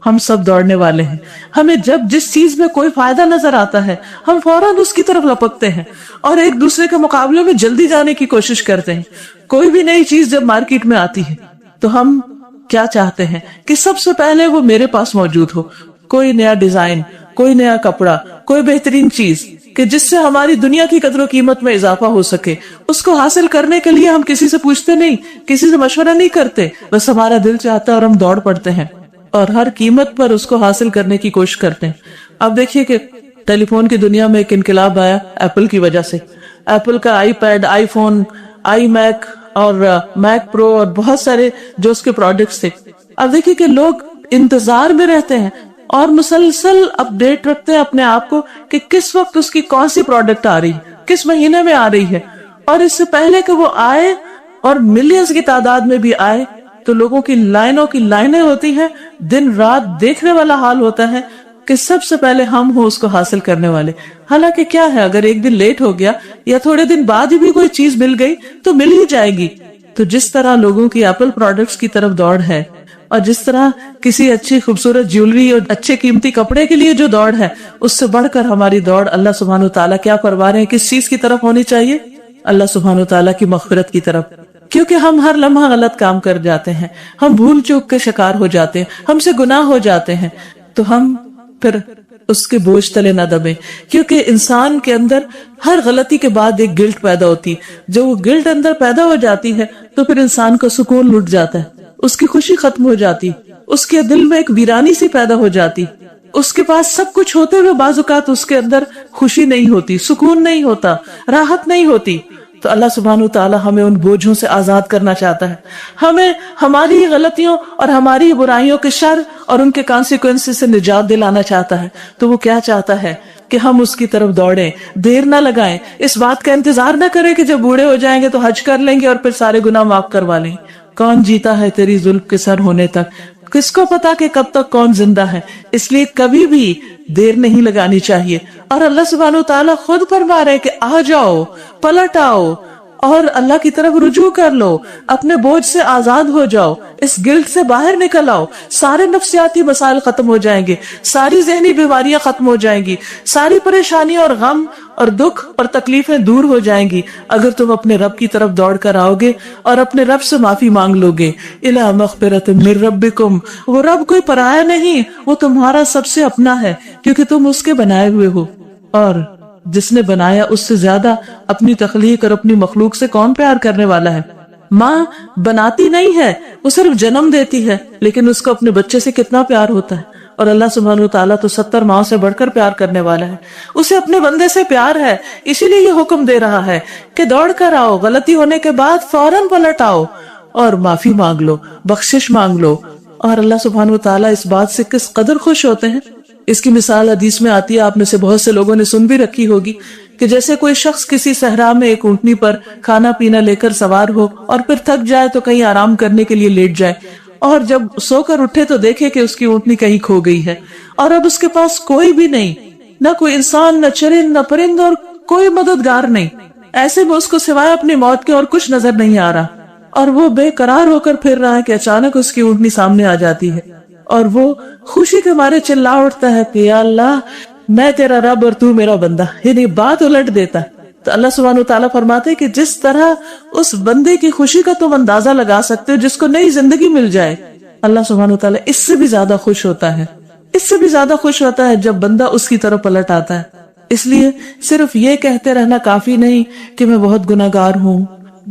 ہم سب دوڑنے والے ہیں. ہمیں جب جس چیز میں کوئی فائدہ نظر آتا ہے ہم فوراً اس کی طرف لپکتے ہیں اور ایک دوسرے کے مقابلے میں جلدی جانے کی کوشش کرتے ہیں. کوئی بھی نئی چیز جب مارکیٹ میں آتی ہے تو ہم کیا چاہتے ہیں کہ سب سے پہلے وہ میرے پاس موجود ہو. کوئی نیا ڈیزائن، کوئی نیا کپڑا، کوئی بہترین چیز کہ جس سے ہماری دنیا کی قدر و قیمت میں اضافہ ہو سکے. اس کو حاصل کرنے کے لیے ہم کسی سے پوچھتے نہیں، کسی سے مشورہ نہیں کرتے، بس ہمارا دل چاہتا ہے اور ہم دوڑ پڑتے ہیں اور ہر قیمت پر اس کو حاصل کرنے کی کوشش کرتے ہیں. اب دیکھیے کہ ٹیلی فون کی دنیا میں ایک انقلاب آیا ایپل کی وجہ سے. ایپل کا iPad, iPhone, iMac اور میک پرو اور بہت سارے جو اس کے پروڈکٹس تھے. اب دیکھیے کہ لوگ انتظار میں رہتے ہیں اور مسلسل اپ ڈیٹ رکھتے ہیں اپنے آپ کو کہ کس وقت اس کی کون سی پروڈکٹ آ رہی ہے، کس مہینے میں آ رہی ہے. اور اس سے پہلے کہ وہ آئے اور ملینز کی تعداد میں بھی آئے تو لوگوں کی لائنوں کی لائنیں ہوتی ہیں. دن رات دیکھنے والا حال ہوتا ہے کہ سب سے پہلے ہم ہو اس کو حاصل کرنے والے. حالانکہ کیا ہے، اگر ایک دن لیٹ ہو گیا یا تھوڑے دن بعد بھی کوئی چیز مل گئی تو مل ہی جائے گی. تو جس طرح لوگوں کی ایپل پروڈکٹس کی طرف دوڑ ہے، اور جس طرح کسی اچھی خوبصورت جیولری اور اچھے قیمتی کپڑے کے لیے جو دوڑ ہے، اس سے بڑھ کر ہماری دوڑ اللہ سبحانہ وتعالیٰ کیا فرما رہے ہیں، کس چیز کی طرف ہونی چاہیے؟ اللہ سبحانہ وتعالیٰ کی مغفرت کی طرف. کیونکہ ہم ہر لمحہ غلط کام کر جاتے ہیں، ہم بھول چوک کے شکار ہو جاتے ہیں، ہم سے گناہ ہو جاتے ہیں، تو ہم پھر اس کے بوجھ تلے نہ دبیں. کیونکہ انسان کے اندر ہر غلطی کے بعد ایک گلٹ پیدا ہوتی، جو وہ گلٹ اندر پیدا ہو جاتی ہے تو پھر انسان کا سکون لٹ جاتا ہے، اس کی خوشی ختم ہو جاتی، اس کے دل میں ایک ویرانی سی پیدا ہو جاتی. اس کے پاس سب کچھ ہوتے ہوئے بعض اوقات اس کے اندر خوشی نہیں ہوتی، سکون نہیں ہوتا، راحت نہیں ہوتی. تو اللہ سبحانہ وتعالیٰ ہمیں ان بوجھوں سے آزاد کرنا چاہتا ہے، ہمیں ہماری غلطیوں اور ہماری برائیوں کے شر اور ان کے کانسیکوینس سے نجات دلانا چاہتا ہے. تو وہ کیا چاہتا ہے کہ ہم اس کی طرف دوڑیں، دیر نہ لگائیں، اس بات کا انتظار نہ کریں کہ جب بوڑھے ہو جائیں گے تو حج کر لیں گے اور پھر سارے گناہ معاف کروا لیں. کون جیتا ہے تیری زلف کے سر ہونے تک؟ کس کو پتا کہ کب تک کون زندہ ہے؟ اس لیے کبھی بھی دیر نہیں لگانی چاہیے. اور اللہ سبحانہ وتعالیٰ خود فرما رہے کہ آ جاؤ، پلٹ آؤ اور اللہ کی طرف رجوع کر لو، اپنے بوجھ سے آزاد ہو جاؤ، اس گلٹ سے باہر نکل آؤ. سارے نفسیاتی مسائل ختم ہو جائیں گے، ساری ذہنی بیماریاں ختم ہو جائیں گی، ساری پریشانی اور غم اور دکھ اور تکلیفیں دور ہو جائیں گی اگر تم اپنے رب کی طرف دوڑ کر آؤ گے اور اپنے رب سے معافی مانگ لو گے. الی مغفرۃ من ربکم، وہ رب کوئی پرایا نہیں، وہ تمہارا سب سے اپنا ہے کیونکہ تم اس کے بنائے ہوئے ہو. اور جس نے بنایا اس سے زیادہ اپنی تخلیق اور اپنی مخلوق سے کون پیار کرنے والا ہے؟ ماں بناتی نہیں ہے، وہ صرف جنم دیتی ہے، لیکن اس کو اپنے بچے سے کتنا پیار ہوتا ہے. اور اللہ سبحانہ وتعالیٰ تو 70 ماں سے بڑھ کر پیار کرنے والا ہے، اسے اپنے بندے سے پیار ہے. اسی لیے یہ حکم دے رہا ہے کہ دوڑ کر آؤ، غلطی ہونے کے بعد فوراً پلٹ آؤ اور معافی مانگ لو، بخشش مانگ لو. اور اللہ سبحانہ وتعالیٰ اس بات سے کس قدر خوش ہوتے ہیں. اس کی مثال حدیث میں آتی ہے، آپ میں سے بہت سے لوگوں نے سن بھی رکھی ہوگی، کہ جیسے کوئی شخص کسی صحرا میں ایک اونٹنی پر کھانا پینا لے کر سوار ہو اور پھر تھک جائے تو کہیں آرام کرنے کے لیے لیٹ جائے، اور جب سو کر اٹھے تو دیکھے کہ اس کی اونٹنی کہیں کھو گئی ہے اور اب اس کے پاس کوئی بھی نہیں، نہ کوئی انسان، نہ چرند، نہ پرند، اور کوئی مددگار نہیں. ایسے میں اس کو سوائے اپنی موت کے اور کچھ نظر نہیں آ رہا اور وہ بے قرار ہو کر پھر رہا ہے کہ اچانک اس کی اونٹنی سامنے آ جاتی ہے اور وہ خوشی کے مارے چلا اٹھتا ہے کہ یا اللہ، میں تیرا رب اور تو میرا بندہ، یعنی بات الٹ دیتا. تو اللہ سبحانہ وتعالیٰ فرماتے کہ جس طرح اس بندے کی خوشی کا تم اندازہ لگا سکتے ہو جس کو نئی زندگی مل جائے، اللہ سبحانہ وتعالیٰ اس سے بھی زیادہ خوش ہوتا ہے، اس سے بھی زیادہ خوش ہوتا ہے جب بندہ اس کی طرف پلٹ آتا ہے. اس لیے صرف یہ کہتے رہنا کافی نہیں کہ میں بہت گناہگار ہوں،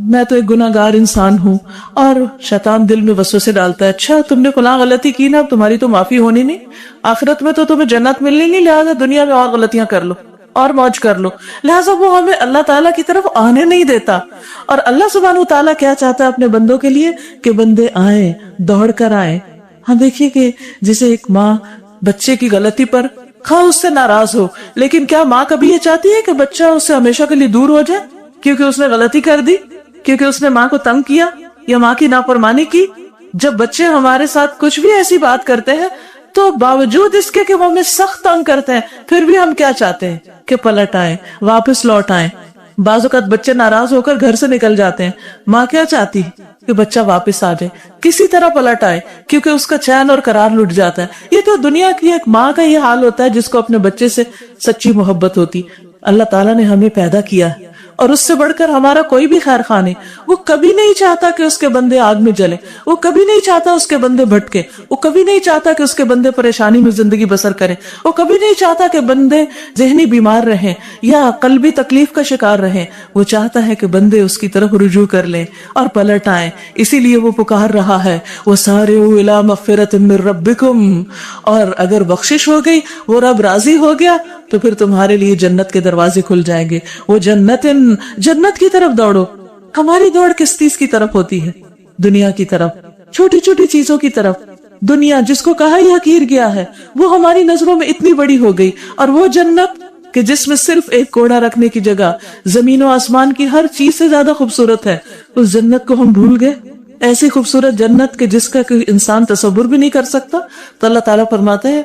میں تو ایک گناہگار انسان ہوں، اور شیطان دل میں وسوسے ڈالتا ہے، اچھا تم نے فلاں غلطی کی نا، اب تمہاری تو معافی ہونی نہیں، آخرت میں تو تمہیں جنت ملنی نہیں، لہٰذا دنیا میں اور غلطیاں کر لو اور موج کر لو. لہٰذا وہ ہمیں اللہ تعالیٰ کی طرف آنے نہیں دیتا. اور اللہ سبحانہ وتعالیٰ کیا چاہتا ہے اپنے بندوں کے لیے کہ بندے آئیں، دوڑ کر آئیں. ہم دیکھیے کہ جسے ایک ماں بچے کی غلطی پر خواہ اس سے ناراض ہو، لیکن کیا ماں کبھی یہ چاہتی ہے کہ بچہ اس سے ہمیشہ کے لیے دور ہو جائے کیونکہ اس نے غلطی کر دی، کیونکہ اس نے ماں کو تنگ کیا یا ماں کی نافرمانی کی؟ جب بچے ہمارے ساتھ کچھ بھی ایسی بات کرتے ہیں تو باوجود اس کے کہ وہ ہمیں سخت تنگ کرتے ہیں، پھر بھی ہم کیا چاہتے ہیں کہ پلٹ آئیں، واپس لوٹ آئیں. بعض اوقات بچے ناراض ہو کر گھر سے نکل جاتے ہیں، ماں کیا چاہتی کہ بچہ واپس آ جائے، کسی طرح پلٹ آئے، کیونکہ اس کا چین اور قرار لٹ جاتا ہے. یہ تو دنیا کی ایک ماں کا یہ حال ہوتا ہے جس کو اپنے بچے سے سچی محبت ہوتی. اللہ تعالیٰ نے ہمیں پیدا کیا ہے اور اس سے بڑھ کر ہمارا کوئی بھی خیر خواہ نہیں. وہ کبھی نہیں چاہتا کہ اس کے بندے آگ میں جلیں، وہ کبھی نہیں چاہتا اس کے بندے بھٹکے، وہ کبھی نہیں چاہتا کہ اس کے بندے پریشانی میں زندگی بسر کریں، وہ کبھی نہیں چاہتا کہ بندے ذہنی بیمار رہیں یا قلبی تکلیف کا شکار رہیں. وہ چاہتا ہے کہ بندے اس کی طرف رجوع کر لیں اور پلٹ آئیں. اسی لیے وہ پکار رہا ہے وَسَارِعُوا إِلَىٰ مَغْفِرَةٍ مِّن رَبِّكُمْ، اور اگر بخشش ہو گئی، وہ رب راضی ہو گیا تو پھر تمہارے لیے جنت کے دروازے کھل جائیں گے. وہ جنت کی طرف دوڑو. ہماری دوڑ کس چیز کی طرف ہوتی ہے؟ دنیا کی طرف، چھوٹی چھوٹی چیزوں کی طرف. دنیا جس کو کہا ہی حقیر گیا ہے وہ ہماری نظروں میں اتنی بڑی ہو گئی، اور وہ جنت کہ جس میں صرف ایک کوڑا رکھنے کی جگہ زمین و آسمان کی ہر چیز سے زیادہ خوبصورت ہے، اس جنت کو ہم بھول گئے. ایسی خوبصورت جنت کہ جس کا کوئی انسان تصور بھی نہیں کر سکتا. تو اللہ تعالیٰ فرماتے ہیں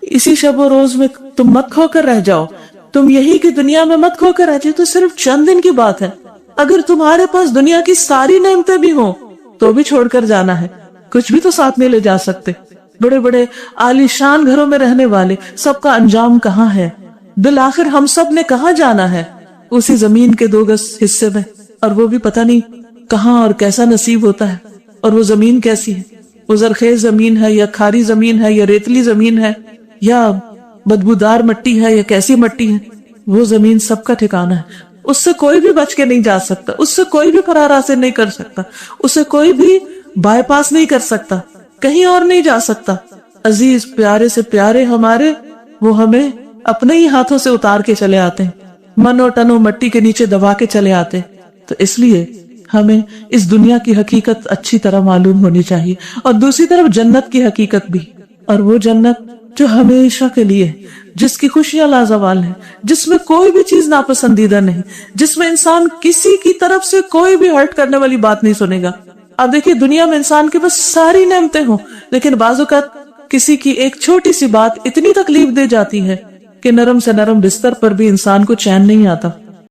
اسی شب و روز میں تم مت کھو کر رہ جاؤ، تم یہی کہ دنیا میں مت کھو کر رہ جاؤ. تو صرف چند دن کی بات ہے. اگر تمہارے پاس دنیا کی ساری نعمتیں بھی ہوں تو بھی چھوڑ کر جانا ہے. کچھ بھی تو ساتھ نہیں لے جا سکتے. بڑے بڑے عالیشان گھروں میں رہنے والے سب کا انجام کہاں ہے؟ بالآخر ہم سب نے کہاں جانا ہے؟ اسی زمین کے 2 گز حصے میں، اور وہ بھی پتہ نہیں کہاں اور کیسا نصیب ہوتا ہے. اور وہ زمین کیسی ہے؟ وہ زرخیز زمین ہے یا کھاری زمین ہے یا ریتلی زمین ہے یا بدبودار مٹی ہے یا کیسی مٹی ہے؟ وہ زمین سب کا ٹھکانہ ہے. اس سے کوئی بھی بچ کے نہیں جا سکتا، اس سے کوئی بھی فرار حاصل نہیں کر سکتا، اسے کوئی بھی بائی پاس نہیں کر سکتا، کہیں اور نہیں جا سکتا. عزیز پیارے سے پیارے ہمارے، وہ ہمیں اپنے ہی ہاتھوں سے اتار کے چلے آتے ہیں، من و تن و مٹی کے نیچے دبا کے چلے آتے. تو اس لیے ہمیں اس دنیا کی حقیقت اچھی طرح معلوم ہونی چاہیے، اور دوسری طرف جنت کی حقیقت بھی. اور وہ جنت جو ہمیشہ کے لیے، جس کی خوشیاں لازوال ہیں، جس میں کوئی بھی چیز ناپسندیدہ نہیں، جس میں انسان کسی کی طرف سے کوئی بھی ہرٹ کرنے والی بات نہیں سنے گا. اب دیکھیے، دنیا میں انسان کے پاس ساری نعمتیں ہوں، لیکن بعض اوقات کسی کی ایک چھوٹی سی بات اتنی تکلیف دے جاتی ہے کہ نرم سے نرم بستر پر بھی انسان کو چین نہیں آتا.